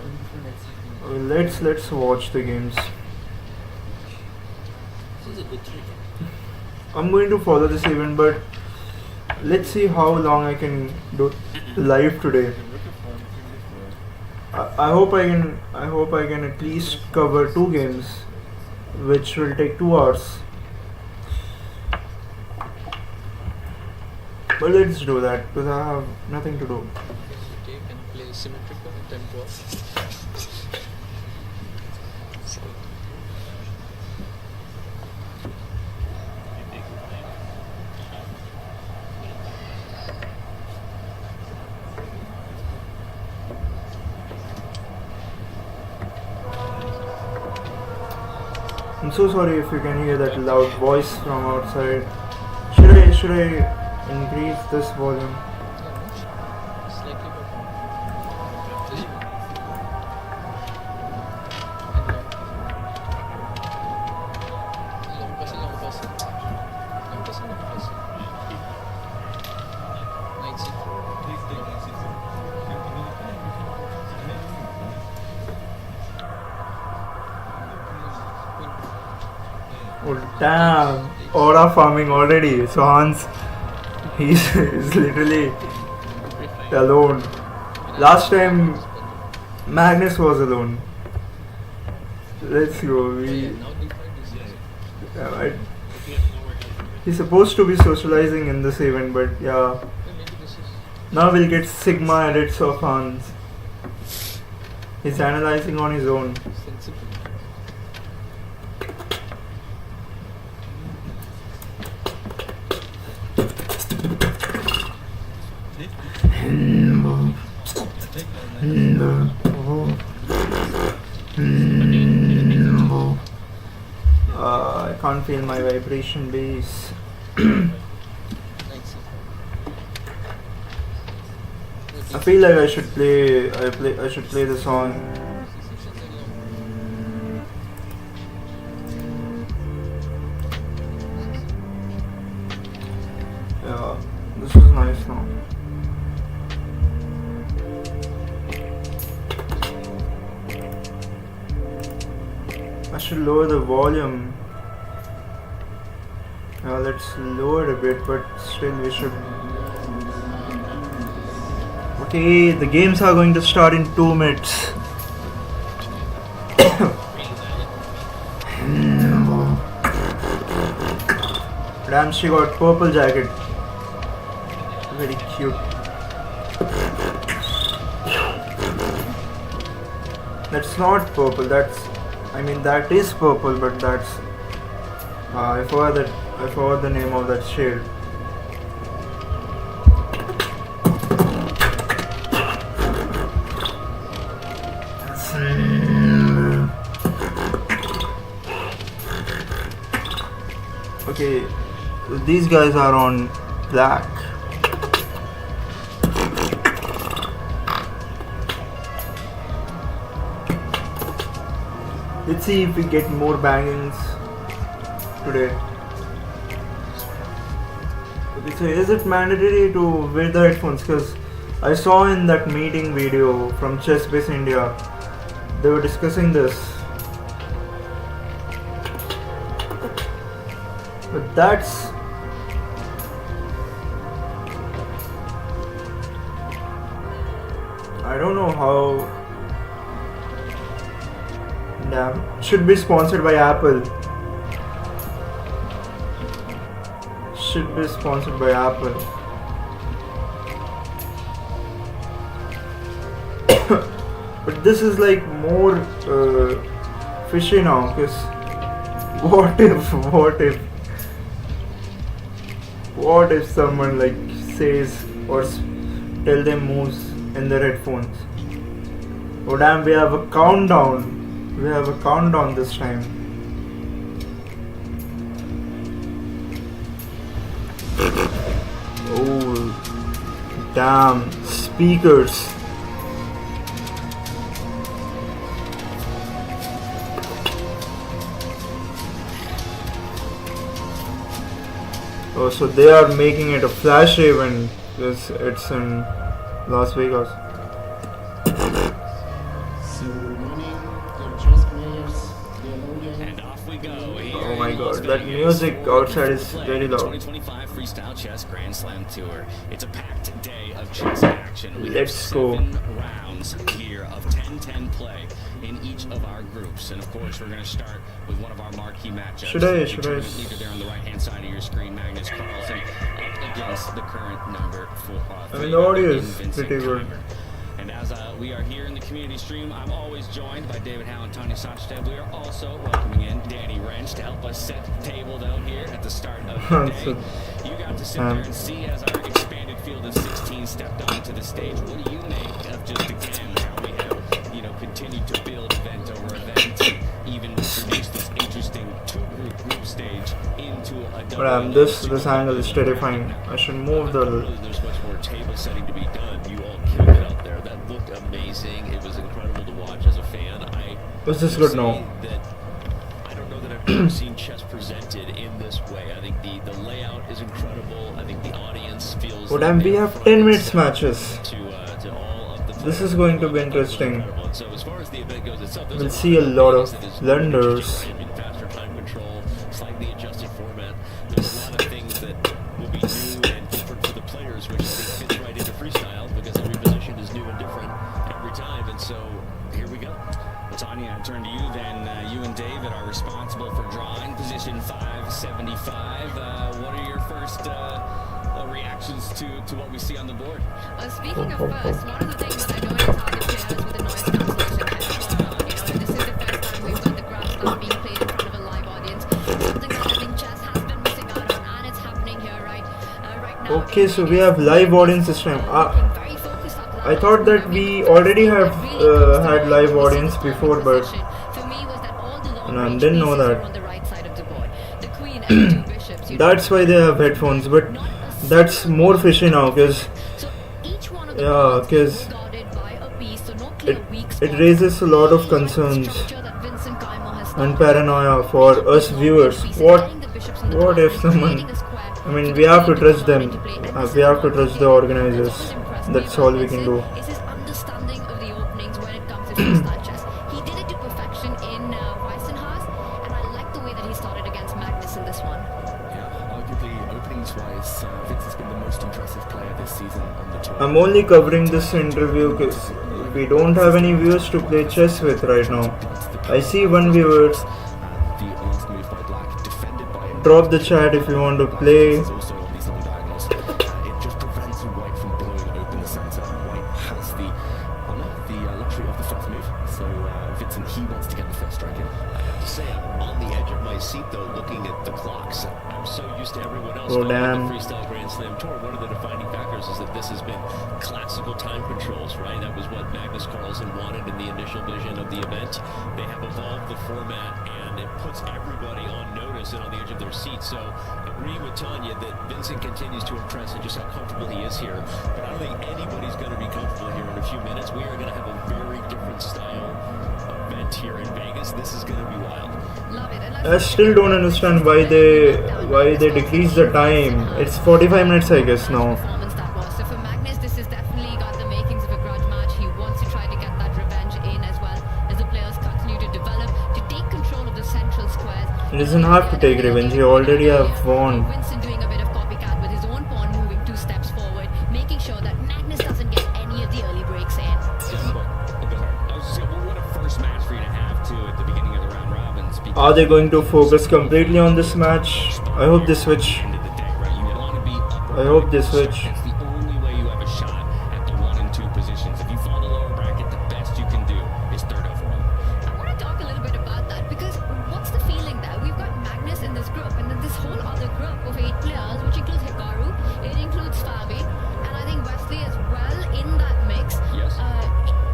let's watch the games. This is a good trick. I'm going to follow this event, but let's see how long I can do live today. Rook F1, Queen D4. I hope I can at least cover 2 games, which will take 2 hours. But let's do that because I have nothing to do. Take and play symmetrical and tempo. I'm so sorry if you can hear that loud voice from outside. Should I increase this volume? Slightly Oh damn! Aura farming already. So Hans, he's literally alone. Last time Magnus was alone. Let's go. He's supposed to be socializing in this event, but yeah. Now we'll get Sigma edits of Hans. He's analyzing on his own. I can't feel my vibration base. I feel like I should play. I should play the song. Yeah, this is nice now. I should lower the volume. Let's lower it a bit, but still we should. Okay, the games are going to start in 2 minutes. Damn, she got purple jacket. Very cute. That's not purple. That is purple, but that's. I forgot the name of that shade. Okay, these guys are on black. Let's see if we get more bangings today. Okay, so is it mandatory to wear the headphones? Because I saw in that meeting video from Chess Base India, they were discussing this. But that's. I don't know how. Damn. Should be sponsored by Apple. Should be sponsored by Apple. But this is like more fishy now, because what if someone like says or tell them moves in their headphones? Oh damn, we have a countdown. We have a countdown this time. Oh damn, speakers. Oh, so they are making it a flash event because it's in Las Vegas. And off we go. Oh my god, that music outside is very loud. 2025 Freestyle Chess Grand Slam Tour. It's a packed day of chess action. We Let's have go. 7 rounds here of 10-10 play in each of our groups. And of course, we're going to start with one of our marquee matchups. Should I? The tournament leader there on the right-hand side of your screen, Magnus Carlsen, up against the current number 4. The audio is pretty good. And as we are here in the community stream, I'm always joined by David Howe and Tanya Sachstev. We are also welcoming in Danny Wrench to help us set the table down here at the start of the day. You got to sit there and see as our expanded field of 16 stepped onto the stage. What do you make of just again how we have, continued to build event over event, even introduce this interesting This angle is terrifying. I should move the. There's much more table setting to be done. You all killed it out there. That looked amazing. It was incredible to watch as a fan. Was this good now? I don't know that I've ever seen chess presented in this way. I think the layout is incredible. I think the audience feels. Oh damn, we have 10 minutes matches. To all of the This is going to be interesting. So as far as the event goes itself, We'll see a lot of blunders. Faster time control, slightly adjusted format. There's a lot of things that will be new and different for the players, which I think fits right into freestyle because every position is new and different every time. And so here we go. Well, Tanya, I turn to you then. You and David are responsible for drawing position 575. What are your first reactions to what we see on the board? Speaking of first, one of the things that I know is target players with the noise cancellation headphones on. This is the first time we've got the graph start being played in front of a live audience. Something that I think chess has been missing out on, and it's happening here right now. Okay, so we have live audience this time. I thought that we already have had live audience before, but I didn't know that. That's why they have headphones, but that's more fishy now, because it raises a lot of concerns and paranoia for us viewers. What if someone? I mean, we have to trust them. We have to trust the organizers. That's all we can do. Is his understanding of the openings when it comes to freestyle chess. He did it to perfection in Weissenhaus, and I like the way that he started against Magnus in this one. Yeah, arguably openings-wise, Vince has been the most impressive player this season on the tour. I'm only covering this interview because we don't have any viewers to play chess with right now. I see one viewer. The last move by Black, defended by him. Drop the chat if you want to play. Also on these long diagonals. It just prevents White from blowing open the center. White has the honor, the luxury of the first move. So Vincent, he wants to get the first strike in. I have to say, I'm on the edge of my seat though, looking at the clocks. I'm so used to everyone else Oh, going damn. on the Freestyle Grand Slam Tour. One of the defining factors is that this has been classical time controls, right? That was what Magnus Carlsen wanted in the initial vision of the event. They have evolved the format, and it puts everybody on notice and on the edge of their seat. So, agree with Tanya that Vincent continues to impress and just how comfortable he is here. But I don't think anybody's going to be comfortable here in a few minutes. We are going to have a very different style event here in Vegas. This is going to be wild. Love it. And I still don't understand why they decrease the time. It's 45 minutes, I guess now. Performance that was. So for Magnus, this has definitely got the makings of a grudge match. He wants to try to get that revenge in as well as the players continue to develop to take control of the central squares. He doesn't have to take revenge. He already have won. Vincent doing a bit of copycat with his own pawn moving 2 steps forward, making sure that Magnus doesn't get any of the early breaks in. What a first match for you to have too at the beginning of the round robins. Are they going to focus completely on this match? I hope they switch. I hope they switch. It's the only way you have a shot at the 1 and 2 positions. If you fall the lower bracket, the best you can do is third overall. I want to talk a little bit about that because what's the feeling there? We've got Magnus in this group and then this whole other group of 8 players, which includes Hikaru, it includes Fabi, and I think Wesley as well in that mix. Yes.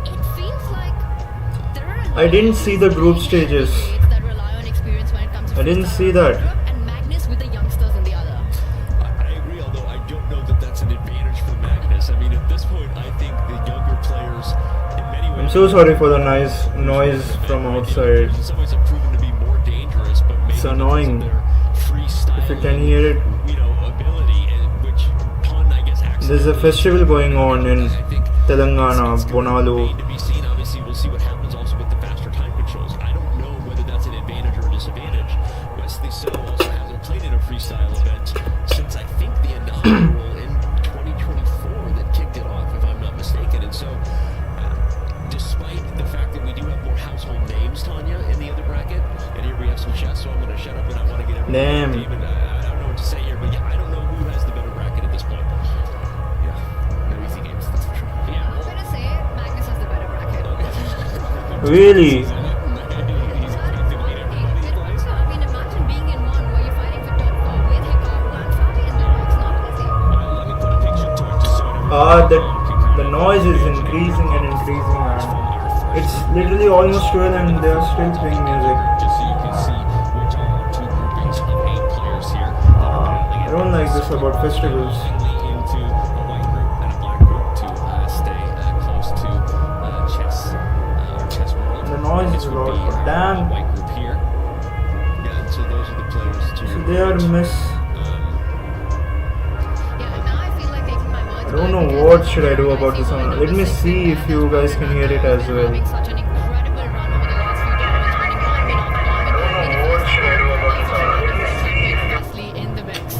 It feels like there are a lot I didn't of see the group elite stages. athletes that rely on experience when it comes to I didn't freestyle see in one that. group, and Magnus with the youngsters in the other. I agree, although I don't know that that's an advantage for Magnus. I mean, at this point, I think the younger players, in many ways, I'm so sorry for the noise from outside. in some ways have proven to be more dangerous, but maybe It's annoying. because of their freestyle, If you can hear it. ability, which Pun, I guess, There's a festival going on in I think Telangana, Bonalu. remain to be seen. Obviously, we'll see what happens also with the faster time controls. I don't know whether that's an advantage or a disadvantage. Wesley So also hasn't played in a freestyle event since I think the inaugural in 2024 that kicked it off, if I'm not mistaken. And so, despite the fact that we do have more household names, Tanya, in the other bracket, and here we have some chess, so I'm going to shut up and I want to get everyone. Damn. David, I don't know what to say here, but yeah, I don't know who has the better bracket at this point. Yeah, no easy games, that's for sure. Yeah, I'm going to say Magnus has the better bracket. Really? But also, I mean, imagine being in one where you're fighting for top 4 with Hikaru and Fabi in there. It's not easy. Let me put a picture to it just so everyone The noise is increasing and increasing, man. It's literally almost 12 and they are still playing music. just so you can see which are our 2 groupings of 8 players here. it's about festivals. Into a white group and a black group to stay close to chess world. The noise is This a would lot, be but damn. a white group here. Yeah, and so those are the players to So they are miss. Yeah, now I feel like taking my words I don't know back what because should I do about the sound. Let me see if you guys can hear it as well. having such an incredible run over the last few tournaments, winning tournament after tournament. In the first firstly in the mix.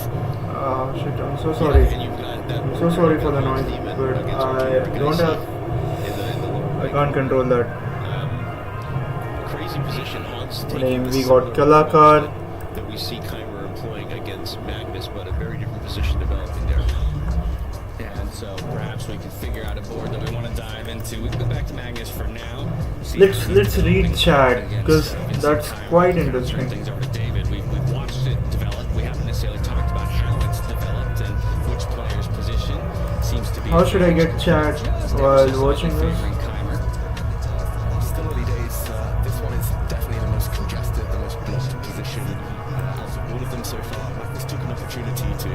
Shit, I'm so sorry. And you've got that I'm so sorry for the noise, but I don't have. I can't control that. crazy position. Hans Name, taking we the got similar Kalakar. approach that we see Keimer employing against Magnus, but a very different position developing there. Yeah, and so perhaps we can figure out a board that we want to dive into. We can go back to Magnus for now. Let's read chat because that's quite interesting. Things over to David. We've watched it develop. We haven't necessarily talked about how it's developed and which player's position seems to be. How should I get chat while watching this? Favoring Keimer. Still early days. This one is definitely the most congested, the most blocked position out of all of them so far. Magnus took an opportunity to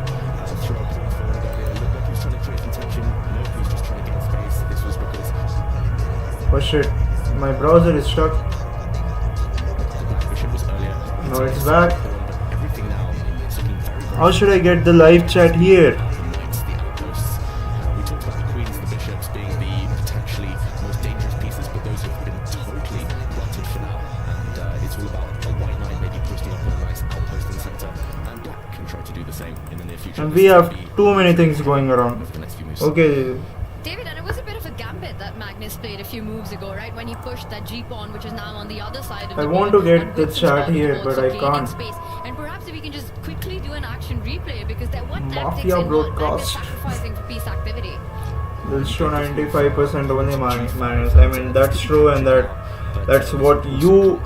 throw a ball forward earlier. Looked like he was trying to create some tension. No, he was just trying to gain space. This was because Oh shit, my browser is stuck. the black bishop was earlier. Now it's back. But everything now is looking very, very How should I get the live chat here? the knights, the outposts. We talked about the queens, the bishops being the potentially most dangerous pieces, but those have been totally blunted for now. And it's all about a white knight maybe posting up on a nice outpost in the center, and black can try to do the same in the near future. And we have too many things going around. Over the next few moves. Okay, David, and it was a bit of a gambit that Magnus played a few moves ago, right? When he pushed that G pawn, which is now on the other side of I the want board, to get and the Vincent's chat on the here, board, but so I gaining can't. Space. And perhaps if we can just quickly do an action replay, because there were tactics Mafia involved. Magnus broadcast. sacrificing for peace activity. they'll show 95% only minus. I mean that's true, and that's what you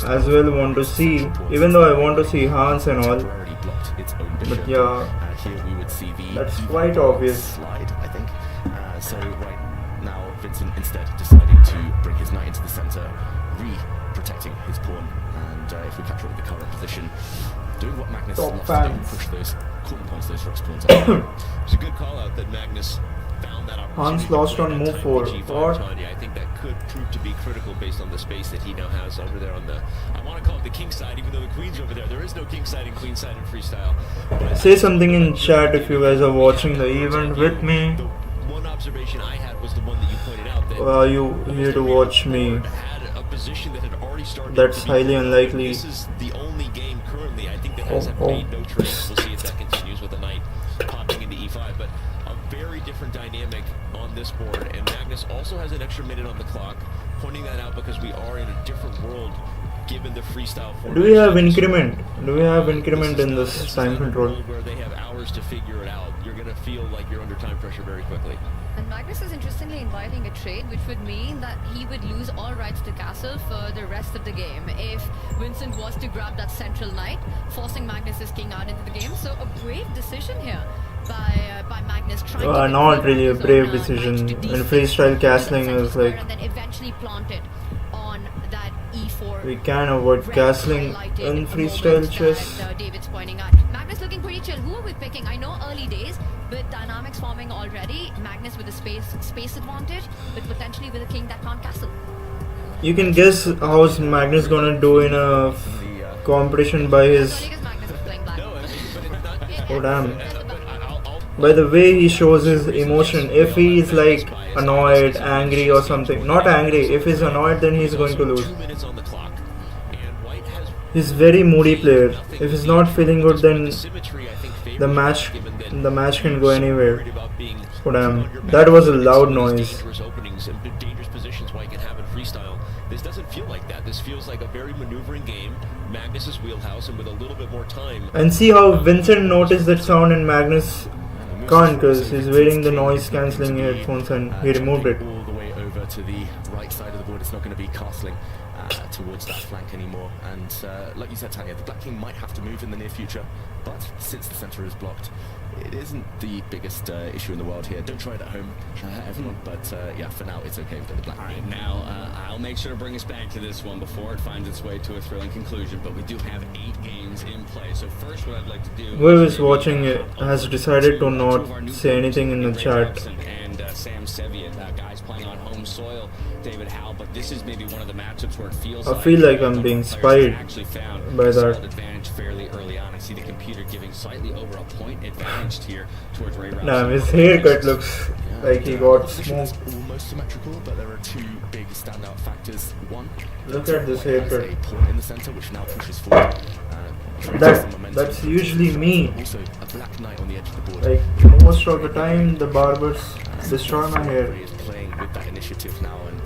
as well want to see. Even though I want to see Hans and all, Already blocked its own bishop. but yeah, Here we would see the that's e5 quite obvious. slide, I think. So right now, Vincent instead deciding to bring his knight into the center, protecting his pawn. And if we capture with the current position, doing what Magnus Top loves to do, fans. push those corner pawns, those rocks pawns out. It's a good call out that Magnus found that opportunity. Hans lost to play on that move type 4. of G5 Or Tanya. I think that could prove to be critical based on the space that he now has over there on the, I want to call it the king side, even though the queen's over there. There is no king side and queen side in freestyle. But say something in chat if you guys are watching the event with me. the one observation I had was the one that you pointed out, that Or are you here to watch me? had a position that had already started. That's to be highly played. unlikely. This is the only game currently, I think, that has made no trades. We'll see if that continues with the knight popping into e5, but a very different dynamic on this board. And Magnus also has an extra minute on the clock, pointing that out because we are in a different world given the freestyle format. Do we have increment? Do we have increment in this time not a control? world where they have hours to figure it out. You're going to feel like you're under time pressure very quickly. And Magnus is interestingly inviting a trade, which would mean that he would lose all rights to castle for the rest of the game if Vincent was to grab that central knight, forcing Magnus's king out into the game. So a brave decision here by Magnus trying to Not get really a his own, brave knight decision. to In D6 freestyle castling central is square like and then eventually planted on that E4. we can avoid castling in freestyle chess. David's pointing out. Magnus looking pretty chill. Who are we picking? I know early days, but dynamics forming already. Magnus with a space advantage, but potentially with a king that can't castle. You can guess how's Magnus gonna do in a competition by his. Only because Magnus was playing black. No, I mean, but it's not. Oh damn. But I'll By the way he shows his emotion. If he is like annoyed, angry or something. Not angry. If he's annoyed then he's going to lose. 2 minutes on the clock, and White has He's very moody player. If he's not feeling good then symmetry, I think, the match can go anywhere. worried about being Oh damn. That was a loud noise. dangerous openings and dangerous positions White can have in freestyle. This doesn't feel like that. This feels like a very maneuvering game. Magnus's wheelhouse, and with a little bit more time. And see how Vincent noticed that sound and Magnus can't because he's wearing the noise cancelling headphones and he removed it. All the way over to the right side of the board. It's not going to be castling. towards that flank anymore. And like you said, Tanya, the Black King might have to move in the near future, but since the center is blocked, it isn't the biggest issue in the world here. Don't try it at home, everyone, but yeah, for now it's okay with the Black King. Now, I'll make sure to bring us back to this one before it finds its way to a thrilling conclusion, but we do have 8 games in play. So first what I'd like to do... Whoever is watching it has decided to not say anything in the chat. And Sam Sevier, guys playing on home soil, David Howe, but this is maybe one of the matchups where it feels I feel like I'm being spied by that. Advantage fairly early on. I see the computer giving slightly over a point advantage here towards Ray Rouse. Nah, his haircut looks like he got Position smoked. is almost symmetrical, but there are 2 big standout factors. One, Look at this White has haircut. a pawn in the center, which now pushes forward. That's usually me. Also, a black knight on the edge of the board. Like most of the time, the barbers destroy my hair. Is playing with that initiative now, and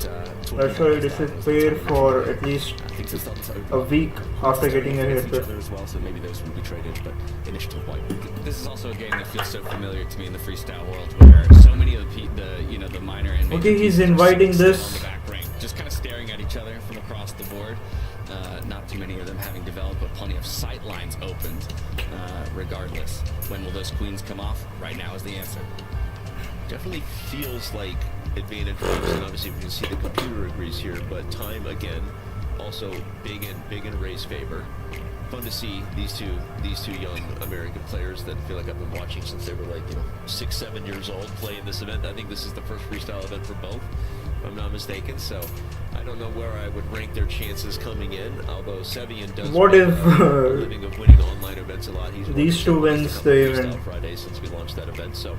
That's why I disappear for at least things are starting to open a week after getting a each haircut. other as well. So maybe those will be traded, but initiative white. This is also a game that feels so familiar to me in the freestyle world, where so many of the minor and major Okay, he's teams are inviting sitting this. on the back ring, just kind of staring at each other from across the board. Not too many of them having developed, but plenty of sight lines opened. Regardless, when will those queens come off? Right now is the answer. Definitely feels like advantage Rays, and obviously we can see the computer agrees here, but time again also big in Ray's favor. Fun to see these two young American players that feel like I've been watching since they were like 6-7 years old play in this event. I think this is the first freestyle event for both, if I'm not mistaken. So I don't know where I would rank their chances coming in. Although Sevian does What make if, a living of winning online events a lot. He's these 2 wins the event? Fridays since we launched that event. So.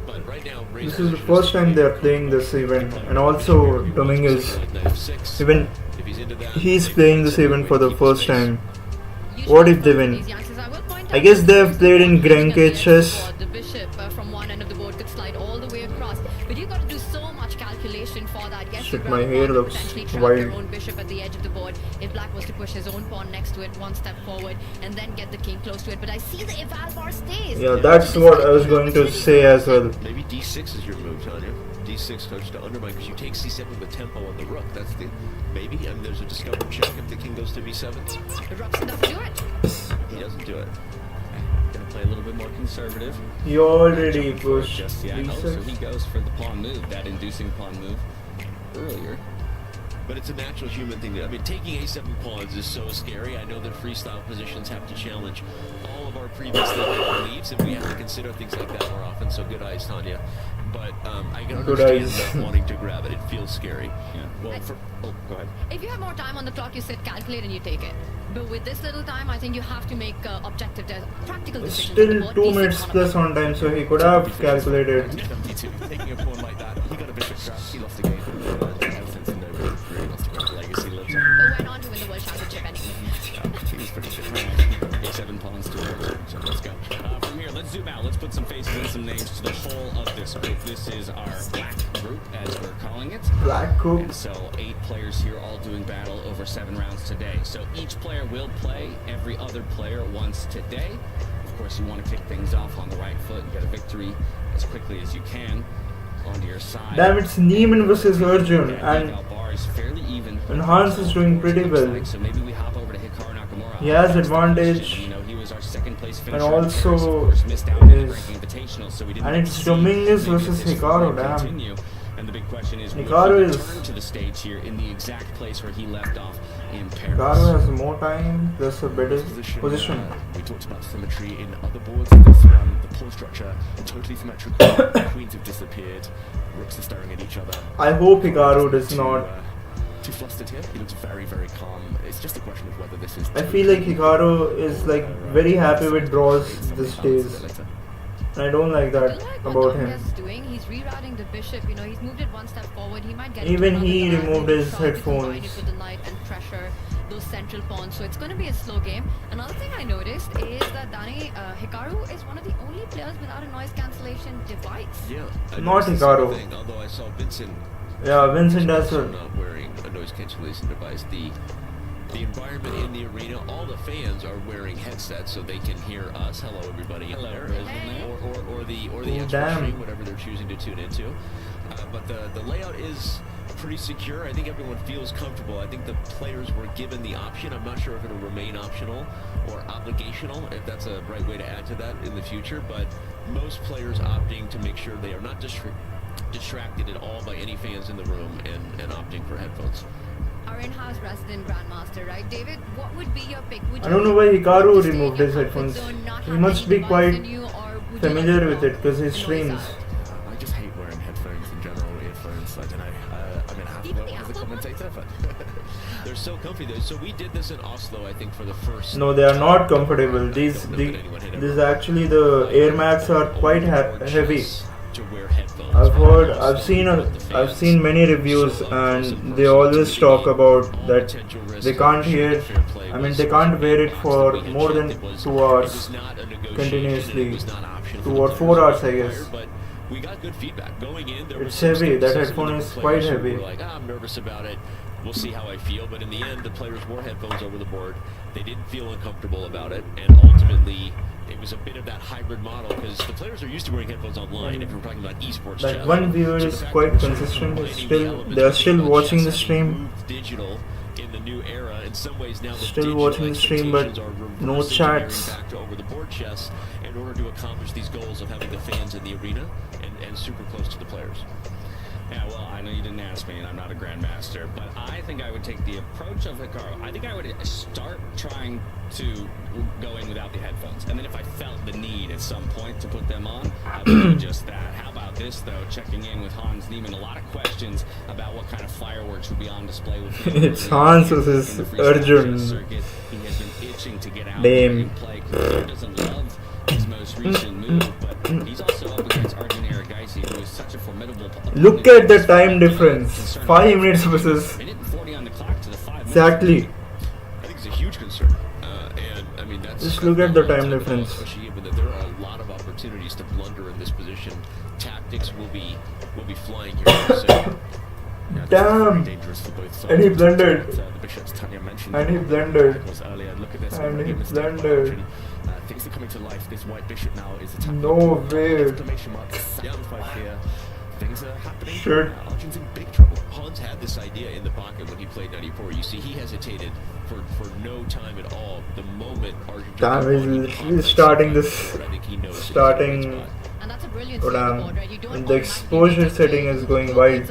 But right now, This is the first time they are playing this event, and also Dominguez, even he's playing this event for the first time. What if they win? I guess they have played in Grenke chess. The bishop from one end of the board could slide all the way across, but you got to do so much calculation for that. Yes, Shit, you my grab hair one, looks potentially trap wild. your own bishop at the edge of the board. If black was to push his own pawn next to it, one step forward, and then get the king close to it. But I see the eval bar stays. Yeah, that's what I was going to say as well. Maybe d6 is your move, Tanya. d6 goes to undermine because you take c7 with tempo on the rook. That's the maybe. And there's a discover check if the king goes to b7. Robson doesn't do it. He doesn't do it. Gonna play a little bit more conservative. He already pushed Just yeah, no, so he d6. goes for the pawn move, that inducing pawn move earlier. But it's a natural human thing. I mean, taking a7 pawns is so scary. I know that freestyle positions have to challenge all of our previous leads, and we have to consider things like that more often. So good eyes, Tanya. But I can Good understand eyes. not wanting to grab it. It feels scary. Yeah. Well, go ahead. If you have more time on the clock, you sit, calculate, and you take it. But with this little time, I think you have to make objective, practical decisions. on the Still board. 2 D6 minutes one of plus on time, so he could have calculated. Taking a pawn like that, he got a bishop trap, he lost the game. Since nobody really wants to grab the legacy lives on. But went on to win the world championship anyway. He's pretty good. A7 pawns to work. So let's go. From here, let's zoom out. Let's put some faces and some names to the whole of this group. This is our black group, as we're calling it. Black group. And so 8 players here all doing battle over 7 rounds today. So each player will play every other player once today. Of course, you want to kick things off on the right foot and get a victory as quickly as you can onto your side. Damn, it's Neiman versus Arjun, and bar is fairly even. Hans is doing pretty well. So maybe we hop over to Hikaru Nakamura. He has advantage, You know, he was our second place finisher. and also of course, missed out on the is, ranking invitational, so we didn't and it's see Dominguez maybe versus if this Hikaru. would Damn. continue. And the big question is, will Hikaru he is- return to the stage here in the exact place where he left off in Paris? Hikaru has more time, plus a better position. We talked about symmetry in other boards. This one, the pawn structure, totally symmetrical. Queens have disappeared. Rooks are staring at each other. I hope Hikaru does not. Too flustered here. He looks very, very calm. It's just a question of whether this is. I feel like Hikaru is like very happy with draws these days, and I don't like I that like what about him. Dominguez is doing. He's rerouting the bishop. You know, he's moved it one step forward. He might get Even another he guy, removed maybe his try to combine headphones. it with the knight and pressure those central pawns. So it's going to be a slow game. Another thing I noticed is that Hikaru is one of the only players without a noise cancellation device. Yeah. I Not noticed the same Hikaru. thing, although I saw Vincent Yeah, Vincent as also well. not wearing a noise cancellation device. The environment in the arena, all the fans are wearing headsets so they can hear us. Hello, everybody in there, or the Oh, extra damn. stream, whatever they're choosing to tune into. But the layout is pretty secure. I think everyone feels comfortable. I think the players were given the option. I'm not sure if it'll remain optional or obligational, if that's a right way to add to that in the future, but most players opting to make sure they are not distracted at all by any fans in the room and opting for headphones. Our in-house resident grandmaster, right? David, what would be your pick? Would I don't know why Hikaru removed his headphones. He must be quite familiar with it because he streams. I just hate wearing headphones in general, earphones. I don't know. I'm gonna have to wear one as a commentator, but they're so comfy though. So we did this in Oslo, I think, for the first. No, they are not comfortable. These actually the Air Max are quite heavy. I've seen many reviews and they always talk about that they can't hear. I mean, they can't wear it for more than 2 hours continuously, 2 or 4 hours, I guess. We got good feedback going in. It's heavy. That headphone is quite heavy. Like, I'm nervous about it. We'll see how I feel. But in the end, the players wore headphones over the board. They didn't feel uncomfortable about it, and ultimately, it was a bit of that hybrid model because the players are used to wearing headphones online. If we're talking about esports, like one viewer is quite consistent. They are still watching the stream. Digital in the new era. In some ways now, still watching the stream, but no chats. Back to over the board chess in order to accomplish these goals of having the fans in the arena and super close to the players. Yeah, well, I know you didn't ask me, and I'm not a grandmaster, but I think I would take the approach of Hikaru. I think I would start trying to go in without the headphones, and then if I felt the need at some point to put them on, I would do just that. How about this, though? Checking in with Hans Niemann. A lot of questions about what kind of fireworks would be on display with him. It's Hans versus Arjun. He has been itching to get out and play. He doesn't love his most recent move, but he's also up against Arjun Erigaisi, who is such a formidable opponent. Look at the time difference. 5 minutes versus. Minute and 40 on the clock to the 5 minutes. Exactly. I think it's a huge concern. And I mean, that's just look at the time difference. Especially given that there are a lot of opportunities to blunder in this position. Tactics will be flying here. So, damn! And he blundered. And he blundered. And he blundered. Things are coming to life. This white bishop now is attacking. No way. Things are happening. Sure. Arjun's in big trouble. Hans had this idea in the pocket when he played 94. You see, he hesitated for no time at all. The moment Arjun. Damn, he's starting this. And that's a brilliant the exposure setting is going wide.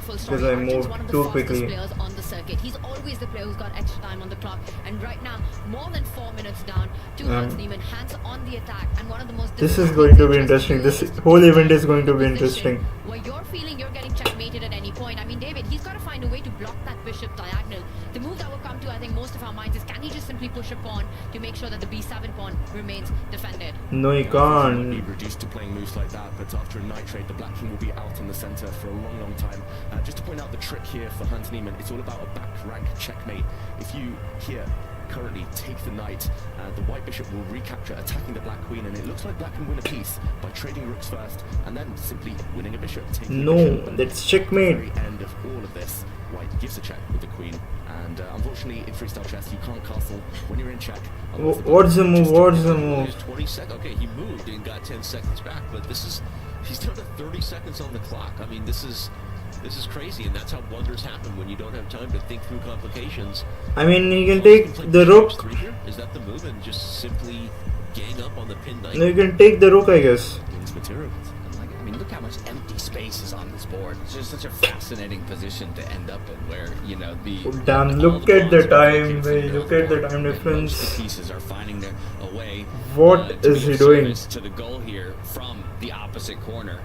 Because I moved too quickly. On the circuit. He's always the player who's got extra time on the clock, and right now more than 4 minutes down to Hans Niemann, hands on the attack, and one of the most. This is going to be interesting. This whole event is going to be interesting. Where you're feeling you're getting checkmated at any point. I mean, David, he's got to find a way to block that bishop diagonal. The move that will come to, I think, most of our minds is, can he just simply push a pawn to make sure that the b7 pawn remains defended? No, he can't. Be reduced to playing moves like that, but after a night trade, the black king will be out in the center for a long time. Just to point out the trick here for Hans Niemann, it's all about a back rank checkmate. If you here currently take the knight, the white bishop will recapture, attacking the black queen, and it looks like black can win a piece by trading rooks first and then simply winning a bishop. No, that's checkmate. At the end of all of this, white gives a check with the queen, and unfortunately in freestyle chess you can't castle when you're in check. What's the move? What's the move? 20 seconds. Okay, he moved and got 10 seconds back, but he's down to 30 seconds on the clock. I mean, this is crazy, and that's how blunders happen when you don't have time to think through complications. I mean, you can take the rook. Is that the move, and just simply gang up on the pin knight? No, you can take the rook, I guess. Material. I mean, look how much empty space is on this board. It's just such a fascinating position to end up in, where damn! Look at the time. Look at the time difference. The pieces are finding their way. What is he doing? To the goal here from the opposite corner.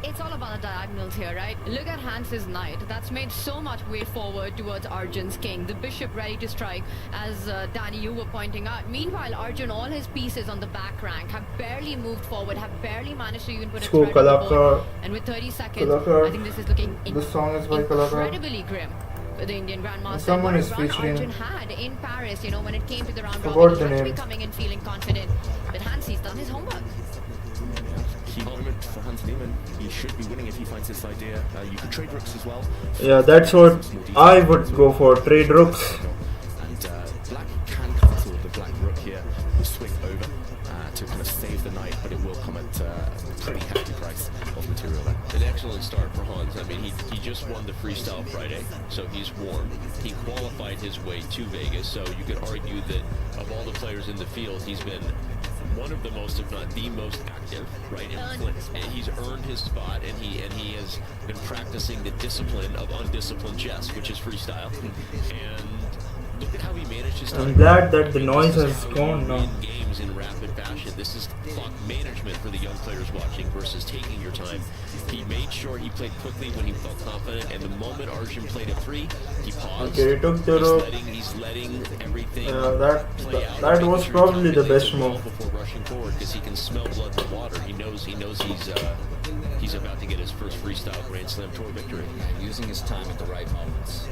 It's all about the diagonals here, right? Look at Hans's knight. That's made so much way forward towards Arjun's king. The bishop ready to strike, as Danny, you were pointing out. Meanwhile, Arjun, all his pieces on the back rank have barely moved forward, have barely managed to even put a thread on the board. And with 30 seconds, I think this is looking incredibly grim. The Indian Grandmaster. Someone is featuring. Arjun had in Paris, when it came to the round robin, he had to be coming in feeling confident. But Hans, he's done his homework. Key moment for Hans Niemann. He should be winning if he finds this idea. You can trade rooks as well. Yeah, that's what I would go for. Trade rooks. And black can cancel the black rook here. Will swing over to kind of save the knight, but it will come at a pretty hefty price of material there. An excellent start for Hans. just won the Freestyle Friday, so he's warm. He qualified his way to Vegas, so you could argue that of all the players in the field, he's been one of the most, if not the most active, right? And he's earned his spot, and he has been practicing the discipline of undisciplined chess, which is freestyle. And look at how he managed his time. I'm glad that the noise has gone now. Games in rapid fashion. This is clock management for the young players watching versus taking your time. He made sure he played quickly when he felt confident, and the moment Arjun played a 3, he paused. Okay, he took the rook. He's letting everything that was probably the best move. Before rushing forward, because he can smell blood in the water. He knows he's about to get his first freestyle Grand Slam Tour victory. Using his time at the right moments.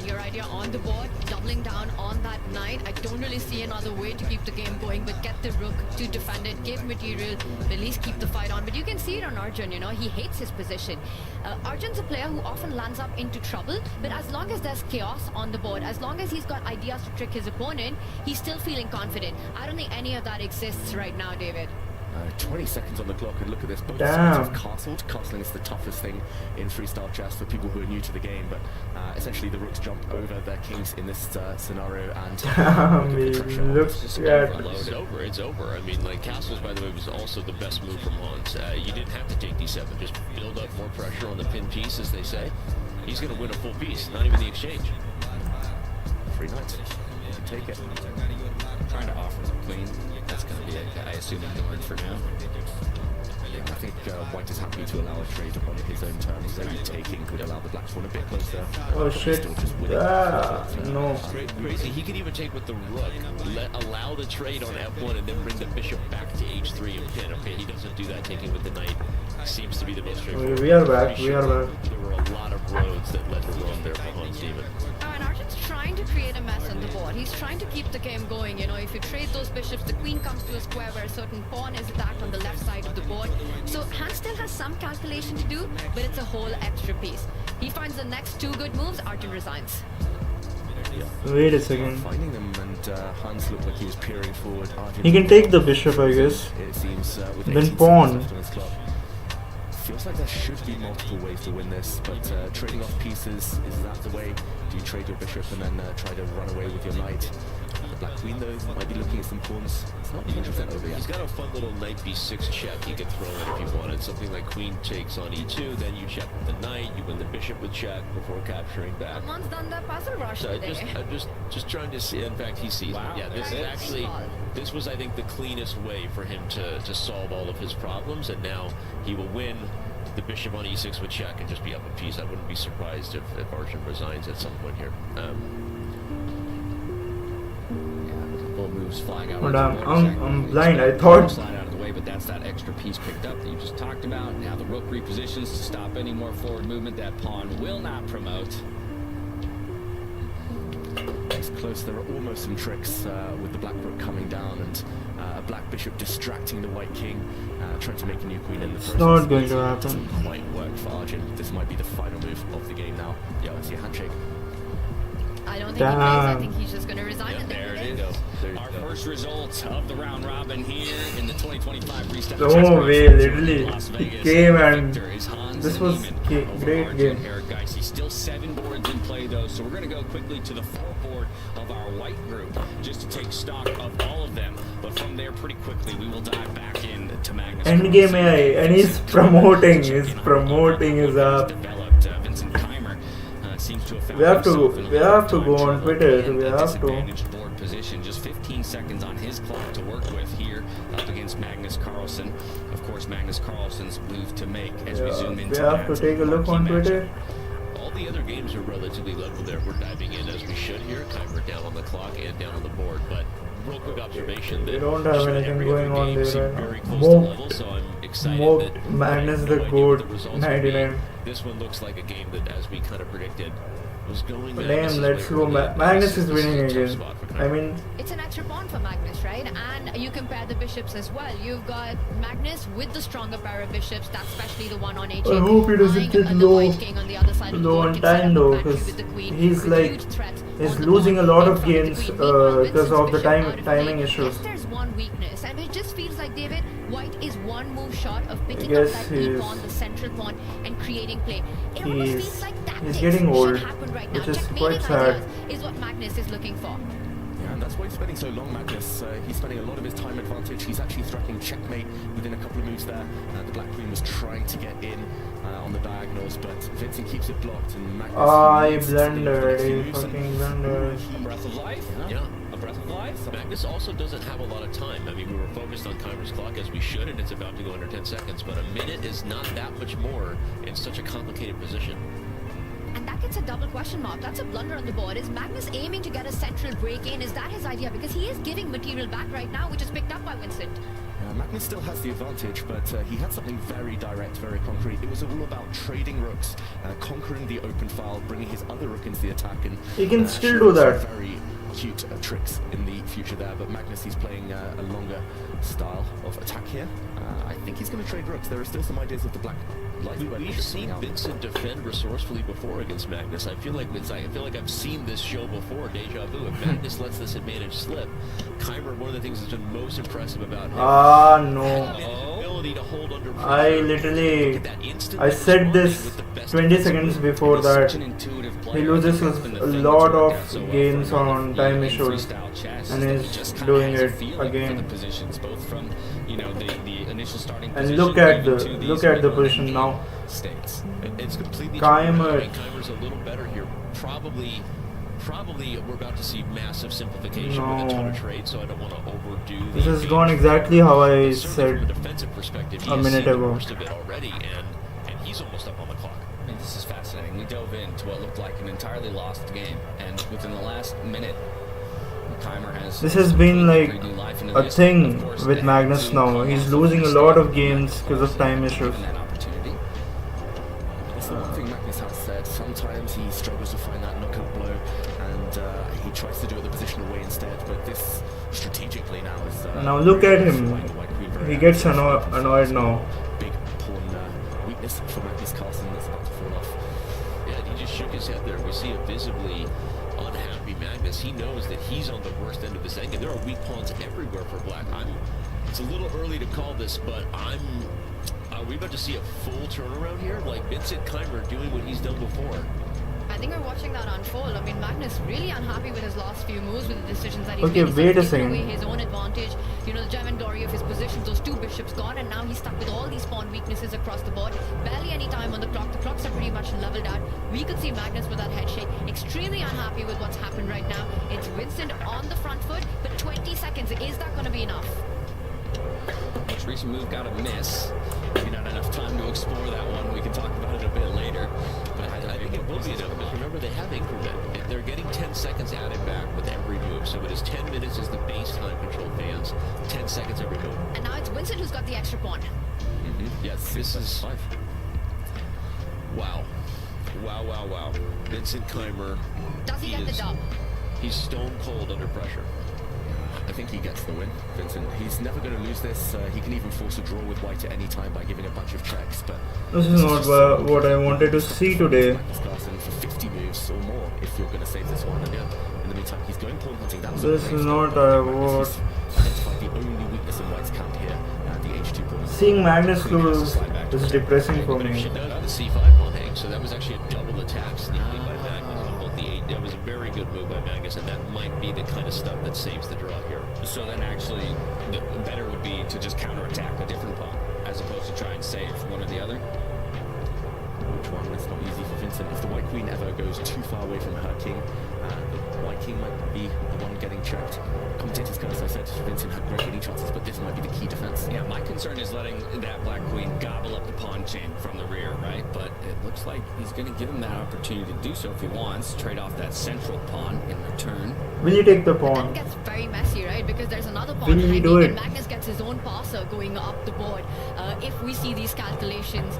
Your idea on the board, doubling down on that knight. I don't really see another way to keep the game going, but get the rook to defend it, give material, at least keep the fight on. But you can see it on Arjun, you know, he hates his position. Arjun's a player who often lands up into trouble, but as long as there's chaos on the board, as long as he's got ideas to trick his opponent, he's still feeling confident. I don't think any of that exists right now, David. 20 seconds on the clock, and look at this. Both Damn. sides have castled. Castling is the toughest thing in freestyle chess for people who are new to the game, but essentially the rooks jump over their kings in this scenario, and Look at It's over. I mean, like, castles, by the way, was also the best move from Hans. You didn't have to take d7, just build up more pressure on the pin piece, as they say. He's going to win a full piece, not even the exchange. Free knight. You can take it. Trying to offer the queen. That's going to be, I assume, ignored for now. Yeah, I think White is happy to allow a trade on his own terms. Maybe taking could allow the blacks one a bit closer. Oh shit. No. Crazy. He could even take with the rook, allow the trade on f1, and then bring the bishop back to h3 and pin. Okay, he doesn't do that. Taking with the knight seems to be the most straightforward. We are back. We are back. There were a lot of roads that led to Rome there for Hans Demon. And Arjun's trying to create a mess on the board. He's trying to keep the game going. You know, if you trade those bishops, the queen comes to a square where a certain pawn is attacked on the left side of the board. So Hans still has some calculation to do, but it's a whole extra piece. He finds the next 2 good moves, Arjun resigns. Wait a second. Finding them, and Hans looked like he was peering forward. He can take the bishop, I guess. It seems with Then 18 pawn. seconds left on his clock. Feels like there should be multiple ways to win this, but trading off pieces, is that the way? Do you trade your bishop and then try to run away with your knight? The black queen, though, might be looking at some pawns. It's not 100% over yet. He's got a fun little knight b6 check you could throw in if you wanted. Something like queen takes on e2, then you check with the knight, you win the bishop with check before capturing back. Someone's done the puzzle rush today. I'm just trying to see. In fact, he sees. Wow. Yeah, this is actually, this was, I think, the cleanest way for him to solve all of his problems, and now he will win the bishop on e6 with check and just be up a piece. I wouldn't be surprised if Arjun resigns at some point here. Moves flying out. Hold on, I'm blind. I thought. Slide out of the way, but that's that extra piece picked up that you just talked about. Now the rook repositions to stop any more forward movement. That pawn will not promote. It's close. There are almost some tricks with the black rook coming down and a black bishop distracting the white king, trying to make a new queen in the process. It's not going to happen. Doesn't quite work for Arjun. This might be the final move of the game now. Yeah, let's see a handshake. I don't think he plays. I think he's just going to resign. And There then it is. Our first result of the round robin here in the 2025 Freestyle. No way, literally. He came and this was great game. He's still 7 boards in play though, so we're going to go quickly to the 4th board of our white group just to take stock of all of them. But from there, pretty quickly, we will dive back into Magnus. Endgame AI, and he's promoting his app. Vincent Keimer seems to have found We have to himself go on Twitter. and We a have to. disadvantaged board position. Just 15 seconds on his clock to work with here up against Magnus Carlsen. Of course, Magnus Carlsen's move to make as we zoom into We have to take a look on Twitter. All the other games are relatively level there. We're diving in as we should here. Keimer down on the clock and down on the board, but real quick observation that We don't have anything every going other on game there seemed right very now. close to level, so I'm excited that Magnus I the have no idea what GOAT, the results will be. 99. This one looks like a game that, as we kind of predicted, was going Damn, let's go. Magnus is winning again. I mean, it's an extra pawn for Magnus, right? And you compare the bishops as well. You've got Magnus with the stronger pair of bishops, that's especially the one on h8. I hope he doesn't get low on time though, because he's like, he's losing a lot of games because of the timing issues. There's one weakness, and it just feels like David White is one move short of picking I up guess that he e is. pawn, the central pawn, and creating play. It almost He's feels like tactics he's getting old, should happen right which now. is Checkmating quite sad. ideas is what Magnus is looking for. Yeah, and that's why he's spending so long, Magnus. He's spending a lot of his time advantage. He's actually threatening checkmate within a couple of moves there. The Black Queen was trying to get in on the diagonals, but Vincent keeps it blocked, and Magnus... I blundered, he fucking blundered. A breath of life? Yeah. A breath of life? Magnus also doesn't have a lot of time. I mean, we were focused on Khyber's clock as we should, and it's about to go under 10 seconds, but a minute is not that much more in such a complicated position. And that gets a double question mark. That's a blunder on the board. Is Magnus aiming to get a central break in? Is that his idea? Because he is giving material back right now, which is picked up by Vincent. Magnus still has the advantage, but he had something very direct, very concrete. It was all about trading rooks, conquering the open file, bringing his other rook into the attack, and he can still do that. Very cute tricks in the future there, but Magnus, he's playing a longer style of attack here. I think he's going to trade rooks. There are still some ideas of the black light. We've seen Vincent defend resourcefully before against Magnus. I feel like I've seen this show before, deja vu. If Magnus lets this advantage slip, Khyber, one of the things that's been most impressive about him no. ability to hold under pressure. I literally, I said this 20 seconds before that he loses a lot of games on time issues and is doing it again. And look at the position now. It's completely Khyber's a little better here. Probably we're about to see massive simplification with a ton of trade, so I don't want to overdo this has gone exactly how I said from a defensive perspective. a minute ago. Most of it already, and he's almost up on the clock. I mean, this is fascinating. We dove into what looked like an entirely lost game, and within the last minute, Khyber has... This has been like a thing with Magnus now. He's losing a lot of games because of time issues. That's the one thing Magnus has said. Sometimes he struggles to find that knockout blow, and he tries to do it the position away instead, but this strategically now is... now look at him. He gets annoyed now. Big pawn weakness for Magnus Carlsen that's about to fall off. Yeah, and he just shook his head there. We see a visibly unhappy Magnus. He knows that he's on the worst end of this endgame. There are weak pawns everywhere for Black. It's a little early to call this, but are we about to see a full turnaround here? Like Vincent Khyber doing what he's done before? I think we're watching that unfold. I mean, Magnus really unhappy with his last few moves, with the decisions that he's okay, made. wait a He's second. away his own advantage, you know, the gem and glory of his positions, those two bishops gone, and now he's stuck with all these pawn weaknesses across the board. Barely any time on the clock. The clocks are pretty much leveled out. We could see Magnus with that head shake, extremely unhappy with what's happened right now. It's Vincent on the front foot, but 20 seconds, is that going to be enough? Most recent move got a miss. Maybe not enough time to explore that one. We can talk about it a bit later. But I think it will be enough, because remember, they have increment. And they're getting 10 seconds added back with every move. So it is 10 minutes is the base time control fans. 10 seconds every move. And now it's Vincent who's got the extra pawn. Yes, this is... 5. Wow. Wow. Vincent Khyber. Does he get the dub? He's stone cold under pressure. I think he gets the win, Vincent. He's never going to lose this. He can even force a draw with white at any time by giving a bunch of checks, but... This is not what I wanted to see today. Magnus Carlsen for 50 moves or more if you're going to save this one. And in the meantime, he's going pawn hunting. That was This is not what... Identified the only weakness in white's camp here, the H2 pawn. Seeing Magnus lose is depressing for me. The C5 pawn hang, so that was actually a double attack sneakily by Magnus on both the 8. That was a very good move by Magnus, and that might be the kind of stuff that saves the draw here. So then actually, the better would be to just counterattack a different pawn, as opposed to try and save one or the other. Which one? It's not easy for Vincent. If the white queen ever goes too far away from her king, the white king might be the one getting checked. Commentators, as I said, Vincent had great winning chances, but this might be the key defense. Yeah, my concern is letting that black queen gobble up the pawn chain from the rear, right? But it looks like he's going to give him that opportunity to do so if he wants. Trade off that central pawn in return. Will you take the That pawn? gets very messy, right? Because there's another pawn Will he hanging, do it? and Magnus gets his own passer going up the board. If we see these calculations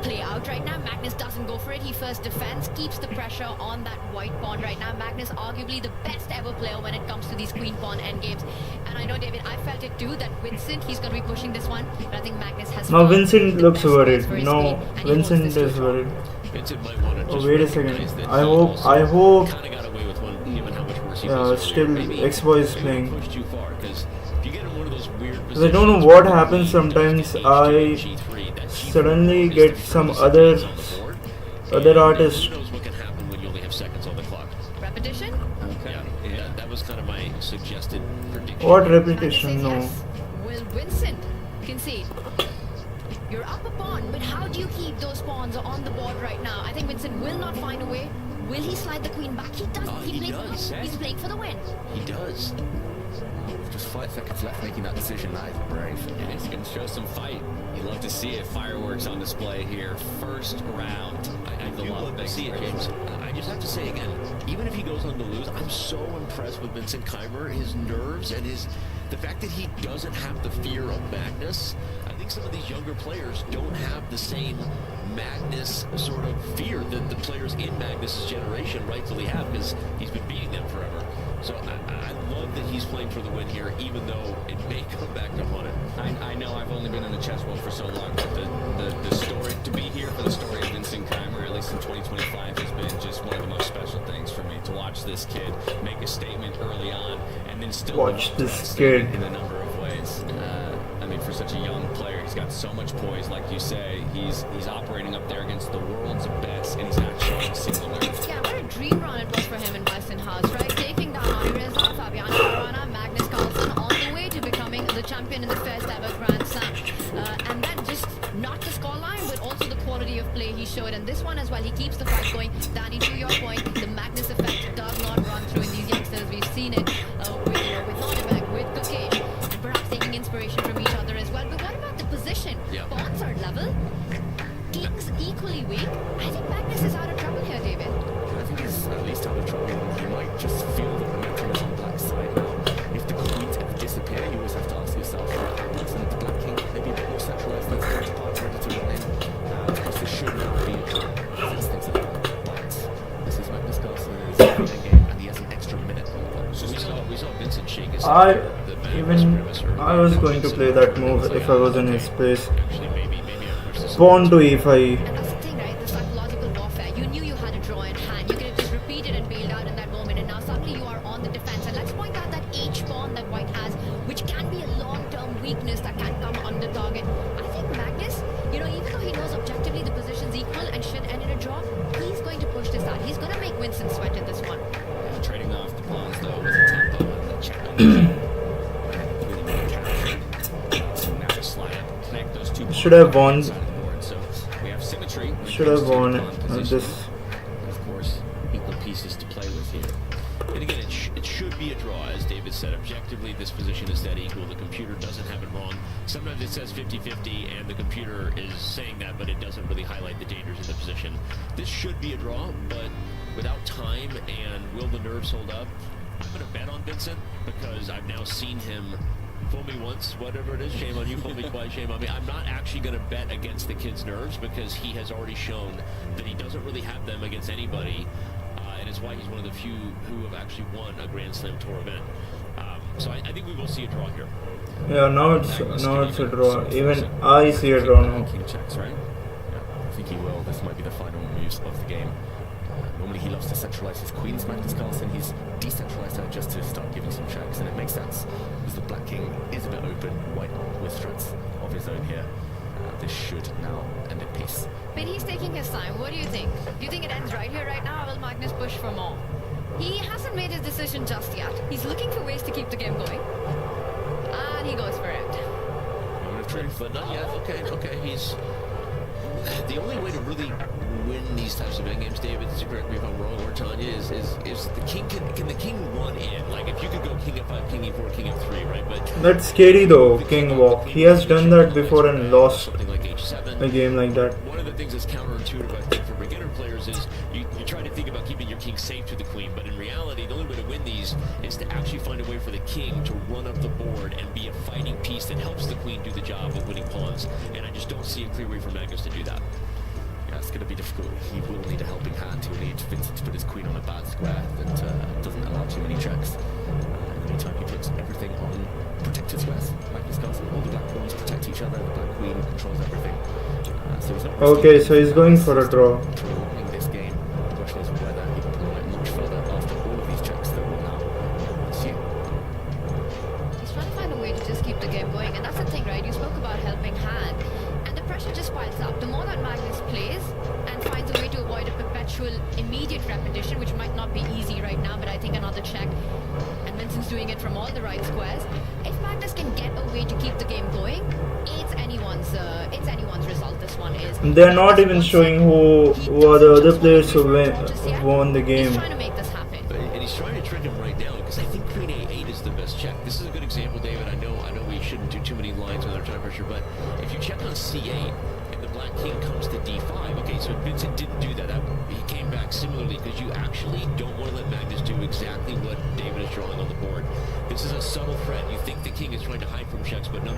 play out right now, Magnus doesn't go for it. He first defends, keeps the pressure on that white pawn right now. Magnus, arguably the best ever player when it comes to these queen pawn endgames. And I know, David, I felt it too, that Vincent, he's going to be pushing this one. But I think Magnus has... Now found Vincent the looks best worried. place for his No, queen, and he wants Vincent this to is draw. worried. Vincent might want to just Oh, wait a second. recognize that I he hope... also kind of got away with one, given how much worse he was still earlier. Maybe X-Boy is he playing. pushed too far, because if you get in one of those weird Because I don't know what happens sometimes. I suddenly get some other Other And, artists. who knows what can happen when you only have seconds on the clock. Repetition? Okay. Yeah, that was kind of my suggested prediction. What Magnus repetition? says No. yes. Will Vincent concede? You're up a pawn, but how do you keep those pawns on the board right now? I think Vincent will not find a way. Will he slide the queen back? He does. Oh, he plays does, the win. eh? He's playing for the win. He does. With just 5 seconds left making that decision, that is brave. And he's going to show some fight. You love to see it. Fireworks on display here. First round. I do love to see it, James. I just have to say again, even if he goes on to lose, I'm so impressed with Vincent Keimer, his nerves and the fact that he doesn't have the fear of Magnus. I think some of these younger players don't have the same Magnus sort of fear that the players in Magnus's generation rightfully have, because he's been beating them forever. So I love that he's playing for the win here, even though it may come back to haunt him. I know I've only been in the chess world for so long, but the story, to be here for the story of Vincent Keimer, at least in 2025, has been just one of the most special things for me. To watch this kid make a statement early on, and then still Watch live up to this that statement kid. in a number of ways. I mean, for such a young player, he's got so much poise. Like you say, he's operating up there against the world's best, and he's not showing a single nerve. Yeah, what a dream run it was for him in Westinghouse, right? Taking down Reza, Fabiano Caruana, Magnus Carlsen on the way to becoming the champion in the first ever Grand Slam. And then just not the scoreline, but also the quality of play he showed. And this one as well, he keeps the fight going. Danny, to your point, the Magnus effect does not run through in these youngsters. We've seen it with Nordberg, with Kokesh, and perhaps taking inspiration from each other as well. But what about the position? Yeah. Pawns are level. Kings equally weak. I think Magnus is out of trouble here, David. I think he's at least out of trouble. You might just feel the momentum is on black side now. If the queens ever disappear, you always have to ask yourself, isn't the black king maybe a bit more centralized than the part ready to run in? Because this should not be a draw. These things are but this is Magnus Carlsen in his second game, and he has an extra minute on the clock. So we saw Vincent shake his I head. The Magnus premise earlier. I was going to play that move if I was in his place. Actually, maybe I pushed this Pawn to e5. And that's the thing, right? The psychological warfare. You knew you had a draw in hand. You could have just repeated and bailed out in that moment, and now suddenly you are on the defense. And let's point out that H pawn that White has, which can be a long-term weakness that can come under target. I think Magnus, even though he knows objectively the position's equal and should end in a draw, he's going to push this out. He's going to make Vincent sweat in this one. Trading off the pawns, though, with a tempo and the check on the king. So now to slide up and connect those two Should have won. on the side of the board. So we have symmetry. when it Should comes have to won pawn position. this. And of course, equal pieces to play with here. And again, it should be a draw, as David said. Objectively, this position is dead equal. The computer doesn't have it wrong. Sometimes it says 50-50, and the computer is saying that, but it doesn't really highlight the dangers of the position. This should be a draw, but without time and will the nerves hold up, I'm going to bet on Vincent, because I've now seen him fool me once, whatever it is, shame on you, fool me twice, shame on me. I'm not actually going to bet against the kid's nerves, because he has already shown that he doesn't really have them against anybody, and it's why he's one of the few who have actually won a Grand Slam Tour event. So I think we will see a draw here. Yeah, now it's a draw. Even I see a draw now. King checks, right? Yeah, I think he will. This might be the final moves of the game. Normally he loves to centralize his queens, Magnus Carlsen. He's decentralized her just to start giving some checks, and it makes sense because the black king is a bit open, white with threats of his own here. This should now end in peace. But he's taking his time. What do you think? Do you think it ends right here, right now, or will Magnus push for more? He hasn't made his decision just yet. He's looking for ways to keep the game going. And he goes for it. Moment of truth, but not yet. Okay. He's the only way to really win these types of end games, David, to correct me if I'm wrong, or Tanya, is the king can the king run in? Like, if you could go king f5, king e4, king f3, right? But That's scary though, king walk. He has done that before and lost something like h7. a game like that. One of the things that's counterintuitive, I think, for beginner players is you try to think about keeping your king safe to the queen, but in reality, the only way to win these is to actually find a way for the king to run up the board and be a fighting piece that helps the queen do the job of winning pawns. And I just don't see a clear way for Magnus to do that. Yeah, it's going to be difficult. He will need a helping hand. He'll need Vincent to put his queen on a bad square that doesn't allow too many checks. In the meantime, he puts everything on protected squares. Magnus Carlsen, all the black pawns protect each other. The black queen controls everything. So he's not Okay, so he's going for a draw. in this game. The question is whether he can prolong it much further after all of these checks that will now ensue. He's trying to find a way to just keep the game going. And that's the thing, right? You spoke about helping hand. And the pressure just piles up. The more that Magnus plays and finds a way to avoid immediate repetition, which might not be easy right now, but I think another check. And Vincent's doing it from all the right squares. If Magnus can get a way to keep the game going, it's anyone's result. This one is. They're not even showing who are the other players who won the game. He's trying to make this happen. And he's trying to trick him right now because I think Queen A8 is the best check. This is a good example, David. I know we shouldn't do too many lines with our time pressure, but if you check on C8 and the Black King comes to D5, okay, so Vincent didn't do that. He came back similarly because you actually don't want to let Magnus do exactly what David is drawing on the board. This is a subtle threat. You think the king is trying to hide from checks, but no.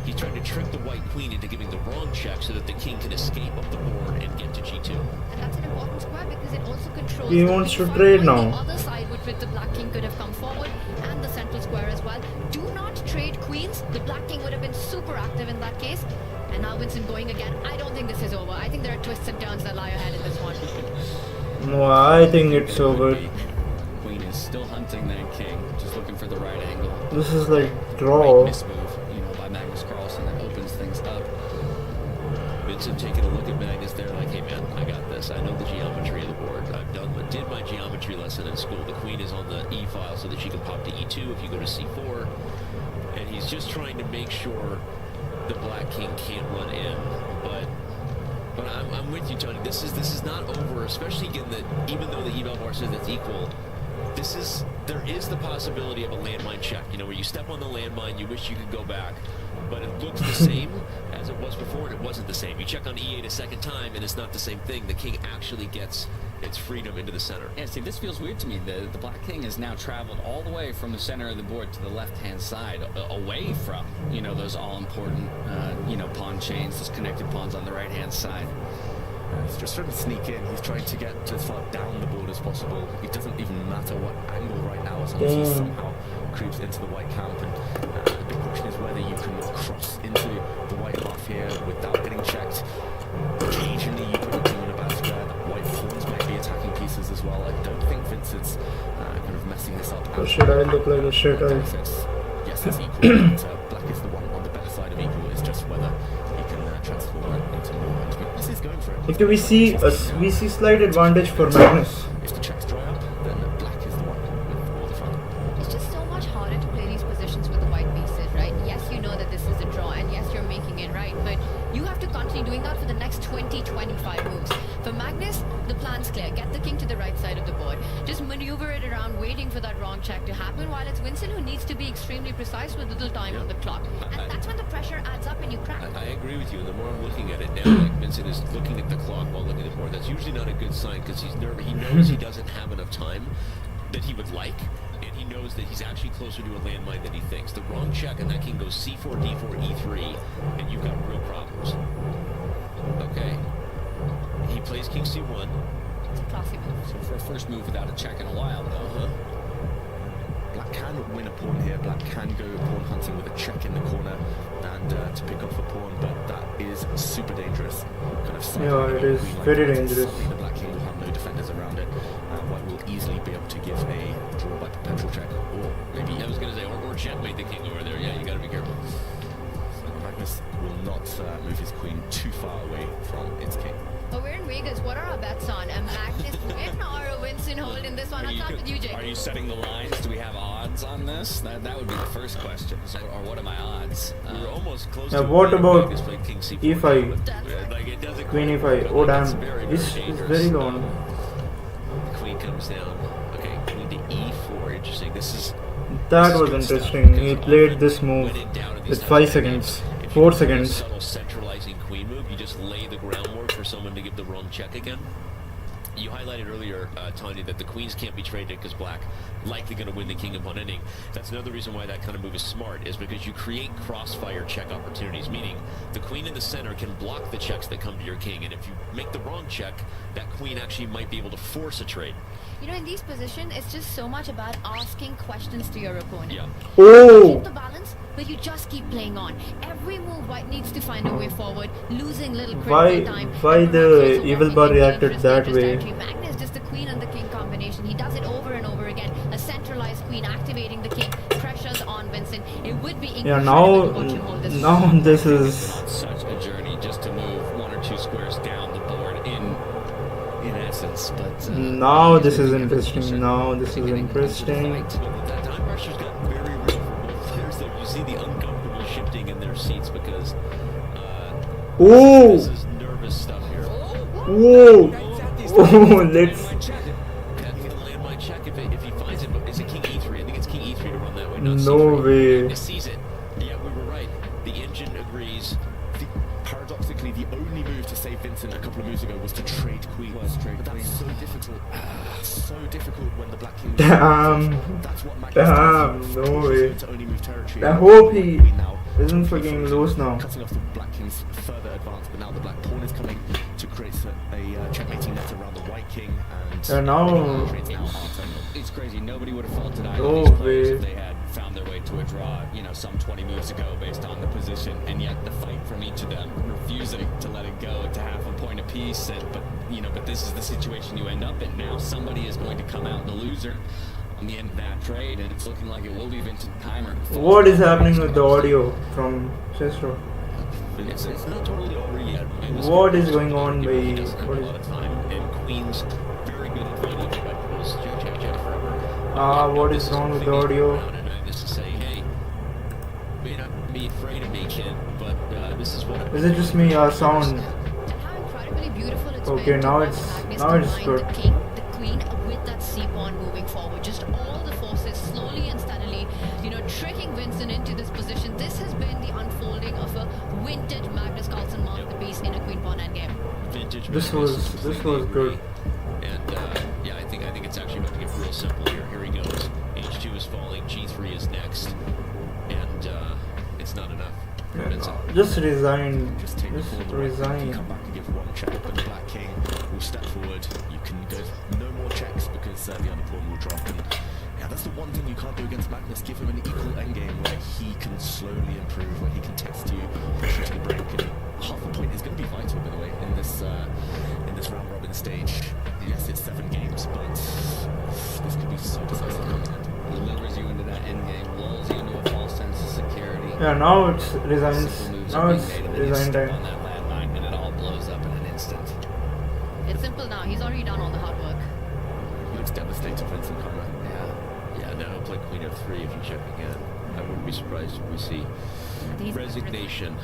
He's trying to trick the white queen into giving the wrong check so that the king can escape up the board and get to G2. And that's an important square because it also controls He the wants to B5 trade on now. the other side, which the black king could have come forward, and the central square as well. Do not trade queens. The black king would have been super active in that case. And now Vincent going again. I don't think this is over. I think there are twists and turns that lie ahead in this one. No, I think it's over. Queen is still hunting that king, just looking for the right angle. This is like Right draw. miss move, by Magnus Carlsen that opens things up. Vincent taking a look at Magnus there like, hey man, I got this. I know the geometry of the board. Did my geometry lesson in school. The queen is on the E file so that she can pop to E2 if you go to C4. And he's just trying to make sure the black king can't run in. But I'm with you, Tony. This is not over, especially given that even though the eval bar says it's equal, there is the possibility of a landmine check, where you step on the landmine, you wish you could go back, but it looks the same as it was before, and it wasn't the same. You check on E8 a second time, and it's not the same thing. The king actually gets its freedom into the center. Yeah, see, this feels weird to me. The black king has now traveled all the way from the center of the board to the left-hand side, away from, those all-important, pawn chains, those connected pawns on the right-hand side. He's just trying to sneak in. He's trying to get as far down the board as possible. It doesn't even matter what angle right now, as long as he somehow creeps into the white camp. And the big question is whether you can cross into the white half here without getting checked. Occasionally you put your king in a bad square. The white pawns might be attacking pieces as well. I don't think Vincent's kind of messing this up. So should I look like a shit eye? Yes, it's equal, but black is the one on the better side of equal. It's just whether he can transform it into more. This is going for it. Okay, we see slight advantage for Magnus. If the checks dry up, then black is the one with all the fun. It's just so much harder to play these positions with the white pieces, right? Yes, you know that this is a draw, and yes, you're making it right, but you have to continue doing that for the next 20-25 moves. For Magnus, the plan's clear. Get the king to the right side of the board. Just maneuver it around, waiting for that wrong check to happen, while it's Vincent who needs to be extremely precise with little time on the clock. And that's when the pressure adds up and you crack. I agree with you, and the more I'm looking at it now, like Vincent is looking at the clock while looking at the board. That's usually not a good sign because he's nervous. He knows he doesn't have enough time that he would like, and he knows that he's actually closer to a landmine than he thinks. The wrong check, and that king goes C4, D4, E3, and you've got real problems. Okay. He plays king C1. It's a classy move. So for a first move without a check in a while, though. Black can win a pawn here. Black can go pawn hunting with a check in the corner and to pick off a pawn, but that is super dangerous. Kind of Yeah, it is very dangerous. The black king will have no defenders around it. White will easily be able to give a draw by perpetual check, or Maybe, I was going to say, or checkmate the king over there. Yeah, you got to be careful. Magnus will not move his queen too far away from its king. But we're in Vegas. What are our bets on? A Magnus win or a Vincent hold in this one? I'll start with you, Jay. Are you setting the lines? Do we have odds on this? That would be the first question. Or what are my odds? We were almost close Now to what about Magnus played king C4. E5? Like, it doesn't Queen quite- E5. Oh It's damn, very, this very is dangerous. very long. The queen comes down. Okay, queen to E4. Interesting. This is That was interesting. He played this move with 5 seconds, 4 seconds. subtle centralizing queen move. You just lay the groundwork for someone to give the wrong check again. You highlighted earlier, Tanya, that the queens can't be traded because black likely going to win the king upon ending. That's another reason why that kind of move is smart, is because you create crossfire check opportunities, meaning the queen in the center can block the checks that come to your king, and if you make the wrong check, that queen actually might be able to force a trade. You know, in these positions, it's just so much about asking questions to your opponent. Yeah. Oh! Keep the balance, but you just keep playing on. Every move, white needs to find a way forward, losing little critical time. Why And the perhaps also evil walking bar in reacted dangerous that way? territory. Magnus, just the queen and the king combination. He does it over and over again. A centralized queen activating the king. Pressures on Vincent. It would be Yeah, incredible to watch him hold this. now this is Such a journey just to move 1 or 2 squares down the board in essence, but Now this is interesting. Now this is interesting. That time pressure's gotten very real for both players. Though you see the uncomfortable shifting in their seats because Oh! this is nervous stuff here. Whoa! Oh, let's. He's gonna land my check if he finds it. But is it King E3? I think it's King E3 to run that way. Not No C3. way. He sees it. Yeah, we were right. The engine agrees. Paradoxically, the only move to save Vincent a couple of moves ago was to trade queens. But that's so difficult. So difficult when the Black King. Damn. That's what Magnus Damn, does. no way. To only move territory. I hope he Queen now. isn't fucking loose now. Cutting off the Black King's further advance, but now the Black Pawn is coming to create a checkmating net around the White King. And now. It's crazy. Nobody would have faulted either No of these players way. if they had found their way to a draw, some 20 moves ago based on the position, and yet the fight from each of them refusing to let it go to half a point apiece. But this is the situation you end up in. Now somebody is going to come out the loser on the end of that trade, and it's looking like it will be Vincent Keimer. What is happening with the audio from Chestro? It's not totally over yet. What is going on, He mate? doesn't have What a is- lot of time, and Queen's very good at finding vegetables. Check forever. What is wrong with the audio? Just to say, hey, may not be afraid of me, kid, but this is what. Is it just me? Sound. How incredibly beautiful it's Okay, been to now watch it's Magnus good. combine the king, the queen with that c-pawn moving forward. Just all the forces slowly and steadily, tricking Vincent into this position. This has been the unfolding of a vintage Magnus Carlsen masterpiece in a queen pawn endgame. Vintage. This was good. And yeah, I think it's actually about to get real simple here. Here he goes. H2 is falling. G3 is next, and it's not enough. Yeah, Vincent. no, just resign. Just take the Just ball on the right flank and resign. come back and give one check, but the Black King will step forward. You can go no more checks because the other pawn will drop. And yeah, that's the one thing you can't do against Magnus. Give him an equal endgame where he can slowly improve, where he can test you, push you to the brink. And half a point is going to be vital, by the way, in this round robin stage. Yes, it's 7 games, but this could be so decisive coming in. Delivers you into that end game, lulls you into a false sense of security. Yeah, now it's resigns. Simple moves Now are it's being made, and then you resign step time. on that landmine, and it all blows up in an instant. It's simple now. He's already done all the hard work. He looks devastated, Vincent Keimer. Yeah, now he'll play Queen F3 if you check again. I wouldn't be surprised if we see He's- resignation.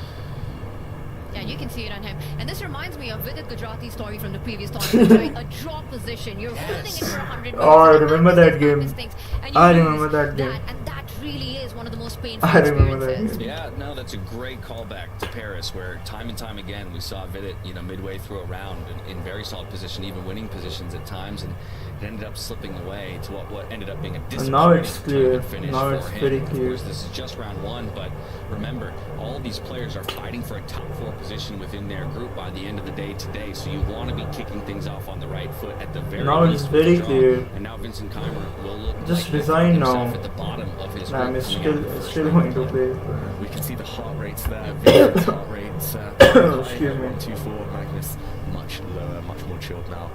Yeah, you can see it on him. And this reminds me of Vidit Gujarati's story from the previous tournament, right? A draw position. You're holding it for 100 minutes. Oh, I and remember Magnus that does game. mistakes, and you I lose remember that game. And that really is one of the most painful I remember that experiences. game. Yeah, no, that's a great callback to Paris, where time and time again we saw Vidit, midway through a round in very solid position, even winning positions at times, and it ended up slipping away to what ended up being a now it's disappointing clear. tournament finish Now for it's him. very Of clear. course, this is just round one, but remember, all these players are fighting for a top 4 position within their group by the end of the day today, so you want to be kicking things off on the right foot at the very Now least. it's with very the draw. clear. And now Vincent Keimer will look Just like resign himself now. at the bottom of his Nah, I'm group coming out of the first still round. going to play. We can see the heart rates there. Vincent's heart rates. Excuse me. 1-2-4. Magnus much lower, much more chilled now.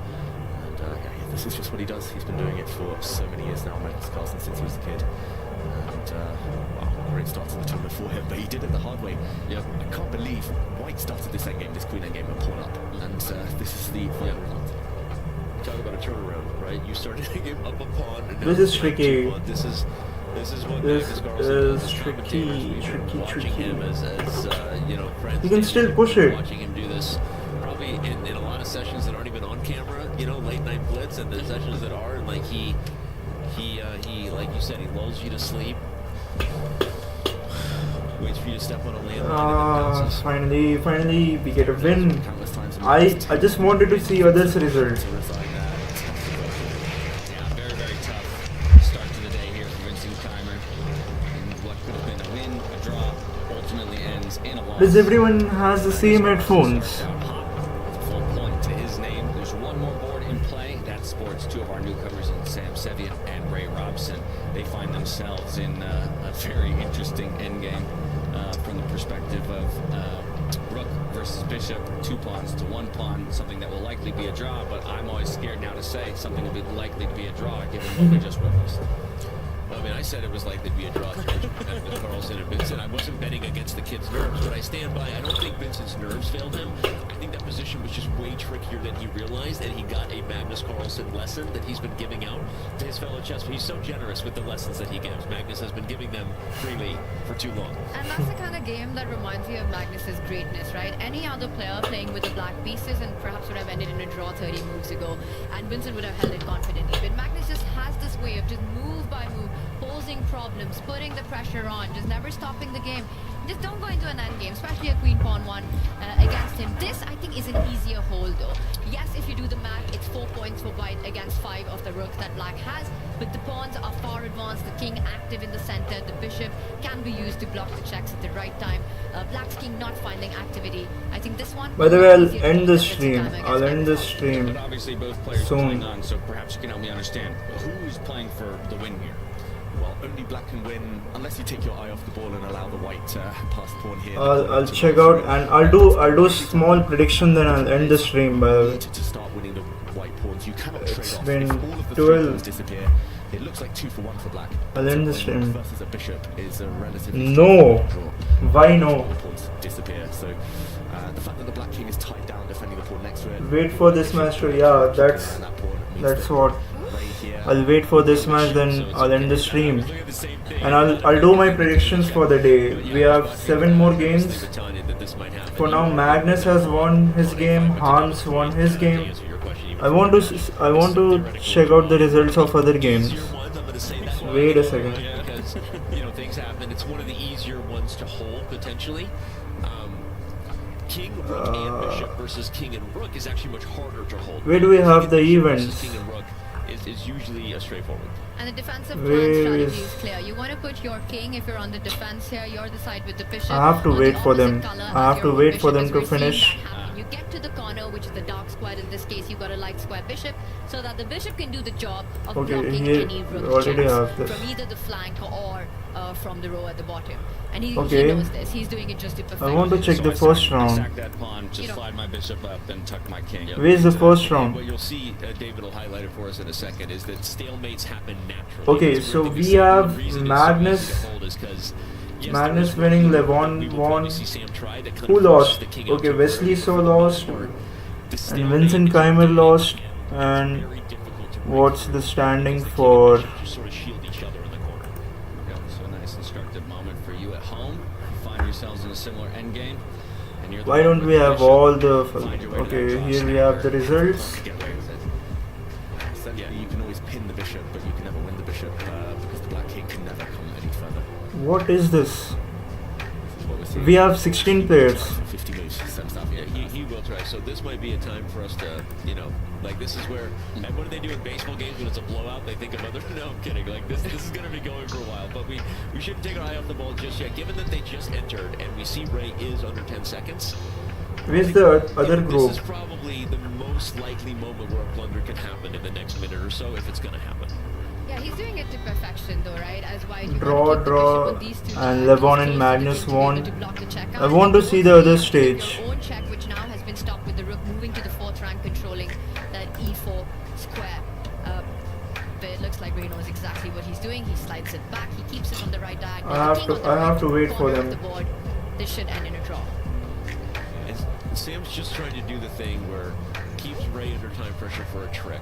And yeah, this is just what he does. He's been doing it for so many years now, Magnus Carlsen, since he was a kid. And wow, great start to the tournament for him, but he did it the hard way. Yep. I can't believe White started this endgame, this queen endgame, a pawn up, and this is the final result. Talk about a turnaround, right? You started the game up a pawn. And now This is back tricky. to pawn. This is what This Magnus Carlsen is does. tricky, Commentators, we've been tricky, watching tricky. him as friends. You can still push it. Watching him do this probably in a lot of sessions that aren't even on camera. Late night blitz, and the sessions that are, and he like you said, he lulls you to sleep. Waits for you to step on a landmine and then bounces. Finally, we get a win. I just wanted to see others' results. To resign that. Yeah, very, very tough start to the day here for Vincent Keimer. And what could have been a win, a draw, ultimately ends in a loss. Does everyone has the same headphones? Starts out hot with a full point to his name. There's one more board in play. That sports 2 of our newcomers in Sam Sevian and Ray Robson. They find themselves in a very interesting endgame from the perspective of Rook versus Bishop, 2 pawns to 1 pawn, something that will likely be a draw, but I'm always scared now to say something will be likely to be a draw given what we just witnessed. I mean, I said it was likely to be a draw with Carlsen and Vincent. I wasn't betting against the kid's nerves, but I stand by. I don't think Vincent's nerves failed him. I think that position was just way trickier than he realized, and he got a Magnus Carlsen lesson that he's been giving out to his fellow chess. He's so generous with the lessons that he gives. Magnus has been giving them freely for too long. And that's the kind of game that reminds me of Magnus's greatness, right? Any other player playing with the black pieces and perhaps would have ended in a draw 30 moves ago, and Vincent would have held it confidently. But Magnus just has this way of just move by move, posing problems, putting the pressure on, just never stopping the game. Just don't go into an end game, especially a queen pawn one against him. This, I think, is an easier hold, though. Yes, if you do the math, it's 4 points for white against 5 of the rook that black has, but the pawns are far advanced, the king active in the center, the bishop can be used to block the checks at the right time. Black's king not finding activity. I think this one... By the way, I'll end the stream. I'll end the stream But obviously both players soon. are playing on, so perhaps you can help me understand who's playing for the win here. Well, only black can win unless you take your eye off the ball and allow the white pass pawn here. I'll check out and I'll do small prediction, then I'll end the stream. By the way, To start winning the white pawns, you cannot trade it's off. been If all of the 12. three pawns disappear, it looks like 2 for 1 for black. I'll end the So stream. versus a bishop is a relatively No. draw. Why no? All the pawns disappear. So the fact that the black king is tied down defending the pawn next to it. Wait for this match to, yeah, that's what. I'll wait for this match, then I'll end the stream. And I'll do my predictions for the day. We have 7 more games. For now, Magnus has won his game, Hans won his game. I want to check out the results of other games. Wait a second. Because, things happen. It's one of the easier ones to hold, potentially. King, rook, and bishop versus king and rook is actually much harder to hold. Where do we have the Bishop versus events? King and rook is usually a straightforward. And the defensive Where plan strategy is- is clear. You want to put your king, if you're on the defense here, you're the side with the bishop. I have to on wait the for them. opposite colour I have as to your wait for bishop, them as to we're seeing finish. that happen. You get to the corner, which is the dark square. In this case, you've got a light square bishop, so that the bishop can do the job of Okay, blocking here any we rook already checks have this. from either the flank or from the row at the bottom. And he Okay. knows this. He's doing it just to perfection. I want to check So the I first sack round. that pawn, just slide my bishop up, then tuck my king. Where's the first round? What you'll see, David will highlight it for us in a second, is that stalemates happen naturally. Okay, That's so where we the have reason it's so Magnus- easy to hold is 'cause, yes, Magnus there is winning, one Levon we will won. probably see Sam try to kind Who of lost? force the king out Okay, to Wesley where So the lost, or the and stalemate Vincent is Keimer very lost. difficult And to break what's through. the standing Because the for? king just sort of shield each other in the corner. Yep, so a nice instructive moment for you at home. Find yourselves in a similar endgame. And you're the Why one don't with we the have bishop. all the? Find your way to that Okay, draw here we snare. have the results. Get away with it. Essentially, you can always pin the bishop, but you can never win the bishop because the black king can never come any further. What is this? This is what we're seeing. We have 16 players. 50 moves, same stuff. Yeah, he will try. So this might be a time for us to, this is where, and what do they do in baseball games when it's a blowout? They think of other, no, I'm kidding. Like this is going to be going for a while, but we shouldn't take our eye off the ball just yet. Given that they just entered and we see Ray is under 10 seconds. Where's the other This group? is probably the most likely moment where a blunder can happen in the next minute or so if it's going to happen. Yeah, he's doing it to perfection though, right? As why you Draw, want to keep the draw, bishop on these two and sides, Levon these and two Magnus to be able won. to block the check I out. want to see the other stage. Your own check, which now has been stopped with the rook moving to the 4th rank, controlling that e4 square. But it looks like Ray knows exactly what he's doing. He slides it back. He keeps it on the right diagonal. I have The king to- on the I have right to wait for corner of them. The board. This should end in a draw. And Sam's just trying to do the thing where keeps Ray under time pressure for a trick.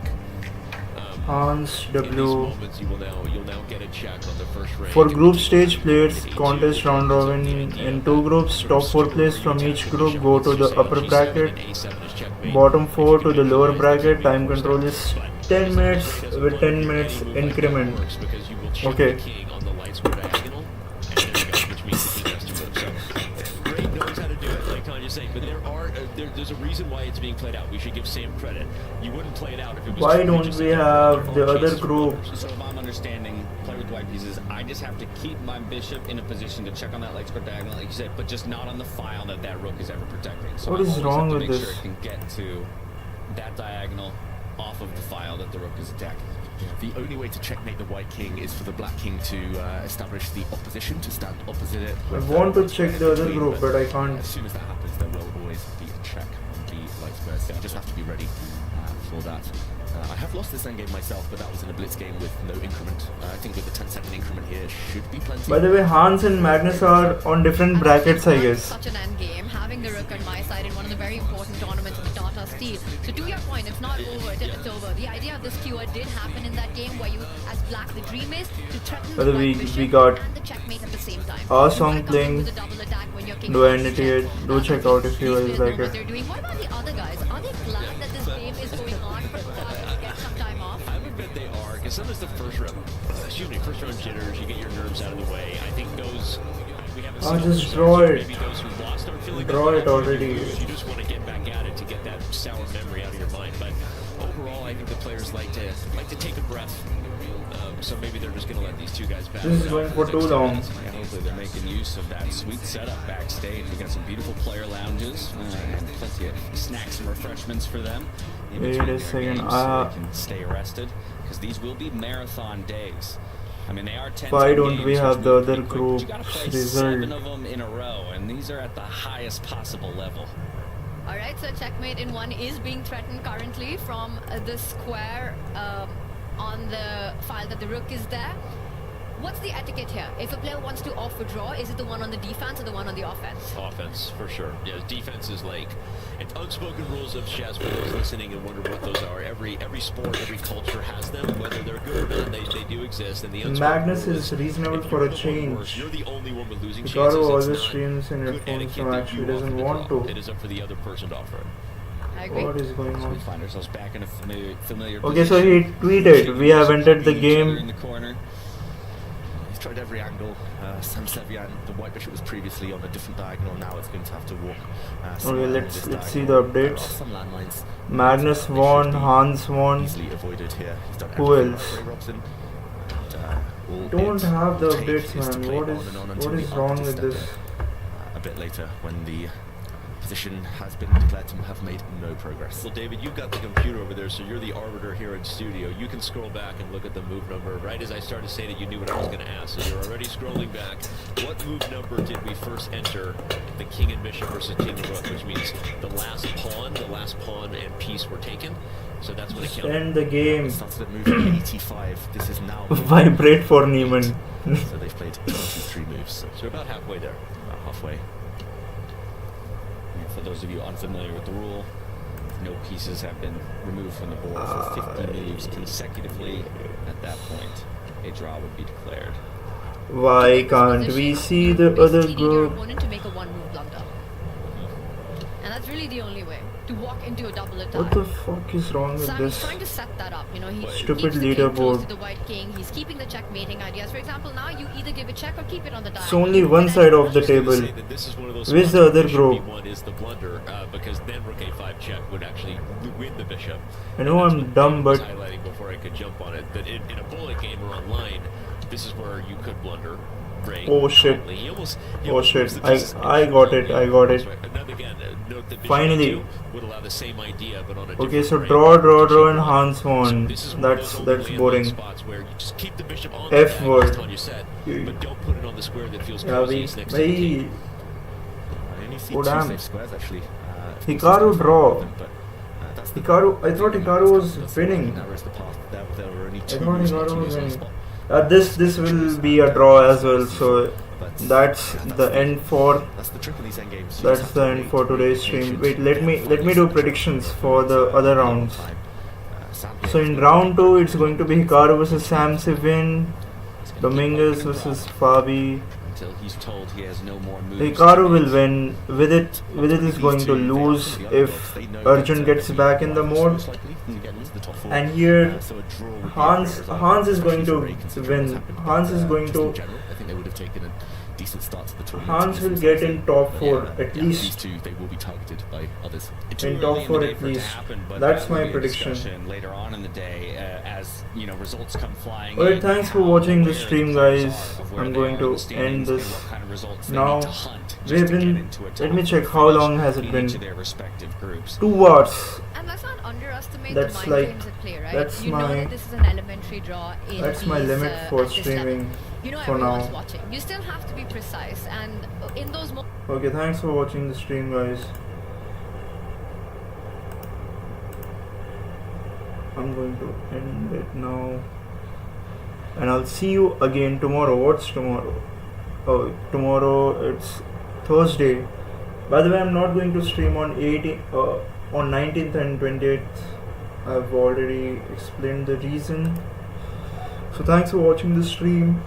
Hans In these W. moments, you'll now get a check on the first rank. For group stage players, contest round robin in 2 groups. Top 4 players from each group go to the upper bracket. Bottom 4 to the lower bracket. Time control is 10 minutes with 10 minutes increment. Okay. But there's a reason why it's being played out. We should give Sam credit. You wouldn't play it out if it was. Why don't we have the other group? So if I'm understanding, play with white pieces, I just have to keep my bishop in a position to check on that light square diagonal, like you said, but just not on the file that rook is ever protecting. So What I is always wrong have to with make this? sure it can get to that diagonal off of the file that the rook is attacking. The only way to checkmate the white king is for the black king to establish the opposition, to stand opposite it. I with, want to with check the other group, but I can't. As soon as that happens, there will always be a check on the light square, so you just have to be ready for that. I have lost this endgame myself, but that was in a blitz game with no increment. I think with the 10-second increment here, there should be plenty. By the way, Hans and Magnus are on different brackets, I guess. Such an end game, having the rook on my side in one of the very important tournaments of Tata Steel. So to your point, it's not over till it's over. The idea of this skewer did happen in that game where you, as black, the dream is to threaten By the the way, white bishop we got and the checkmate at the same time. our You song wanna come in playing. with a double attack when your king Do I is edit dead. it? Do check out if you guys like What it. they're doing. What about the other guys? Are they glad that this game is going on for to get some time off? I would bet they are, because sometimes the first round jitters, you get your nerves out of the way. I think those, we haven't I'll seen just those draw results, it. maybe those who lost aren't feeling Draw that it already. You just want to get back at it to get that sour memory out of your mind. But overall, I think the players like to take a breath. So maybe they're just going to let these two guys back. This is going for too long. Yeah, hopefully they're making use of that sweet setup backstage. We've got some beautiful player lounges and plenty of snacks and refreshments for them. in Wait between a their second, games so they can stay rested, because these will be marathon days. I mean, they are 10 Why don't we games, have which the will other be quick, but group's you gotta play result? 7 of them in a row, and these are at the highest possible level. Alright, so checkmate in one is being threatened currently from the square on the file that the rook is there. What's the etiquette here? If a player wants to off a draw, is it the one on the defense or the one on the offense? Offense, for sure. Yeah, defense is like, it's unspoken rules of chess for those listening and wonder what those are. Every sport, every culture has them, whether they're good or not, they do exist. And the unspoken Magnus rule is reasonable if for you're a the one change. worse, you're the only one with losing Ricardo chances. always It's not streams in good headphones, etiquette so that actually you doesn't offer the want draw. to. It is up for the other person to offer it. I agree. What is going So we on? find ourselves back in a familiar Okay, so he tweeted, we have entered the in game. the corner. He's tried every angle. Sam Sevian, the white bishop, was previously on a different diagonal. Now it's going to have to walk. Okay, let's see the There are updates. some landmines. Magnus won, Hans won. Easily avoided here. He's done Who everything else? like Ray Robson. And, all Don't it have the will take updates, is to man. play What on is and on until what the is wrong arbiter with step this? in, a bit later when the position has been declared to have made no progress. Well, David, you've got the computer over there, so you're the arbiter here in studio. You can scroll back and look at the move number. Right as I started saying it, you knew what I was going to ask, so you're already scrolling back. What move number did we first enter the king and bishop versus king and rook, which means the last pawn and piece were taken. So that's what it Just counted. end the game. It started at move 85. This is now Vibrate for Neiman. so they've played 23 moves. So we're about halfway there. About halfway. For those of you unfamiliar with the rule, no pieces have been removed from the board for 50 moves consecutively. At that point, a draw would be declared. Why can't we see the other Basically need your group? opponent to make a one-move blunder. And that's really the only way, to walk into a double attack. What the fuck is wrong with Sam, this? he's trying to set that up, you know, he Stupid keeps the king close leaderboard. to the white king, he's keeping the checkmating ideas. For example, now you either give a check or keep it on the dial. It's only one side of the table. Say that this is one of those Where's spots the where other bishop group? B1 is the blunder, because then rook a5 check would actually win the bishop. I know And that's I'm what dumb, David was but highlighting before I could jump on it, that in a bullet game or online, this is where you could blunder. Ray, oh shit. calmly. He almost shit. moves the pieces I got it. I got it. Now again, note that bishop Finally. E2 would allow the same idea, but on a Okay, different so range. draw and Hans So won. this is one of That's those only landline boring. spots where you just keep the bishop on the F diagonal word. last time you set, but don't put it on the square that feels Yeah, coziest next to the king. I only see Oh, two damn. safe squares actually. Of course, Hikaru it's draw. not but, that's the Hikaru, I thought Hikaru was that's winning. That was the path. There were only I two thought moves Hikaru not to was use on the winning. spot. This will be a draw as well, so But that's the end for that's the trick in these end games. You that's just the have to end for wait, today's be stream. patient, Wait, let me find do yourself predictions a for the long other time. rounds. Sam So here in is round 2, it's going to be Hikaru versus Sam Sivin, Dominguez versus Fabi. Until he's told he has no more moves. Hikaru will win. With it is going to lose if Arjun gets back in the mode. And here Hans is going to win. Hans is going to. I think they would have taken a decent start to the tournament. Hans will get in top 4 at These least. two, they will be targeted by others. In top 4 at least. That's my prediction. Later on in the day, as you know, results come flying. Alright, in, thanks for how watching the aware stream, players guys. are of where I'm they going are to in the standings end this and what kind of results they now. need to hunt just We've to get been. into a Let top me check four how finish long has it in been. each of their respective groups. 2 hours. And let's not underestimate That's the mind like- games at play, right? that's you know my- that this is an elementary draw in That's my these, limit for at this level. streaming You know for everyone's now. watching. You still have to be precise, and in those moments. Okay, thanks for watching the stream, guys. I'm going to end it now. and I'll see you again tomorrow. What's tomorrow? Oh, tomorrow it's Thursday. By the way, I'm not going to stream on 19th and 28th. I've already explained the reason. So thanks for watching the stream.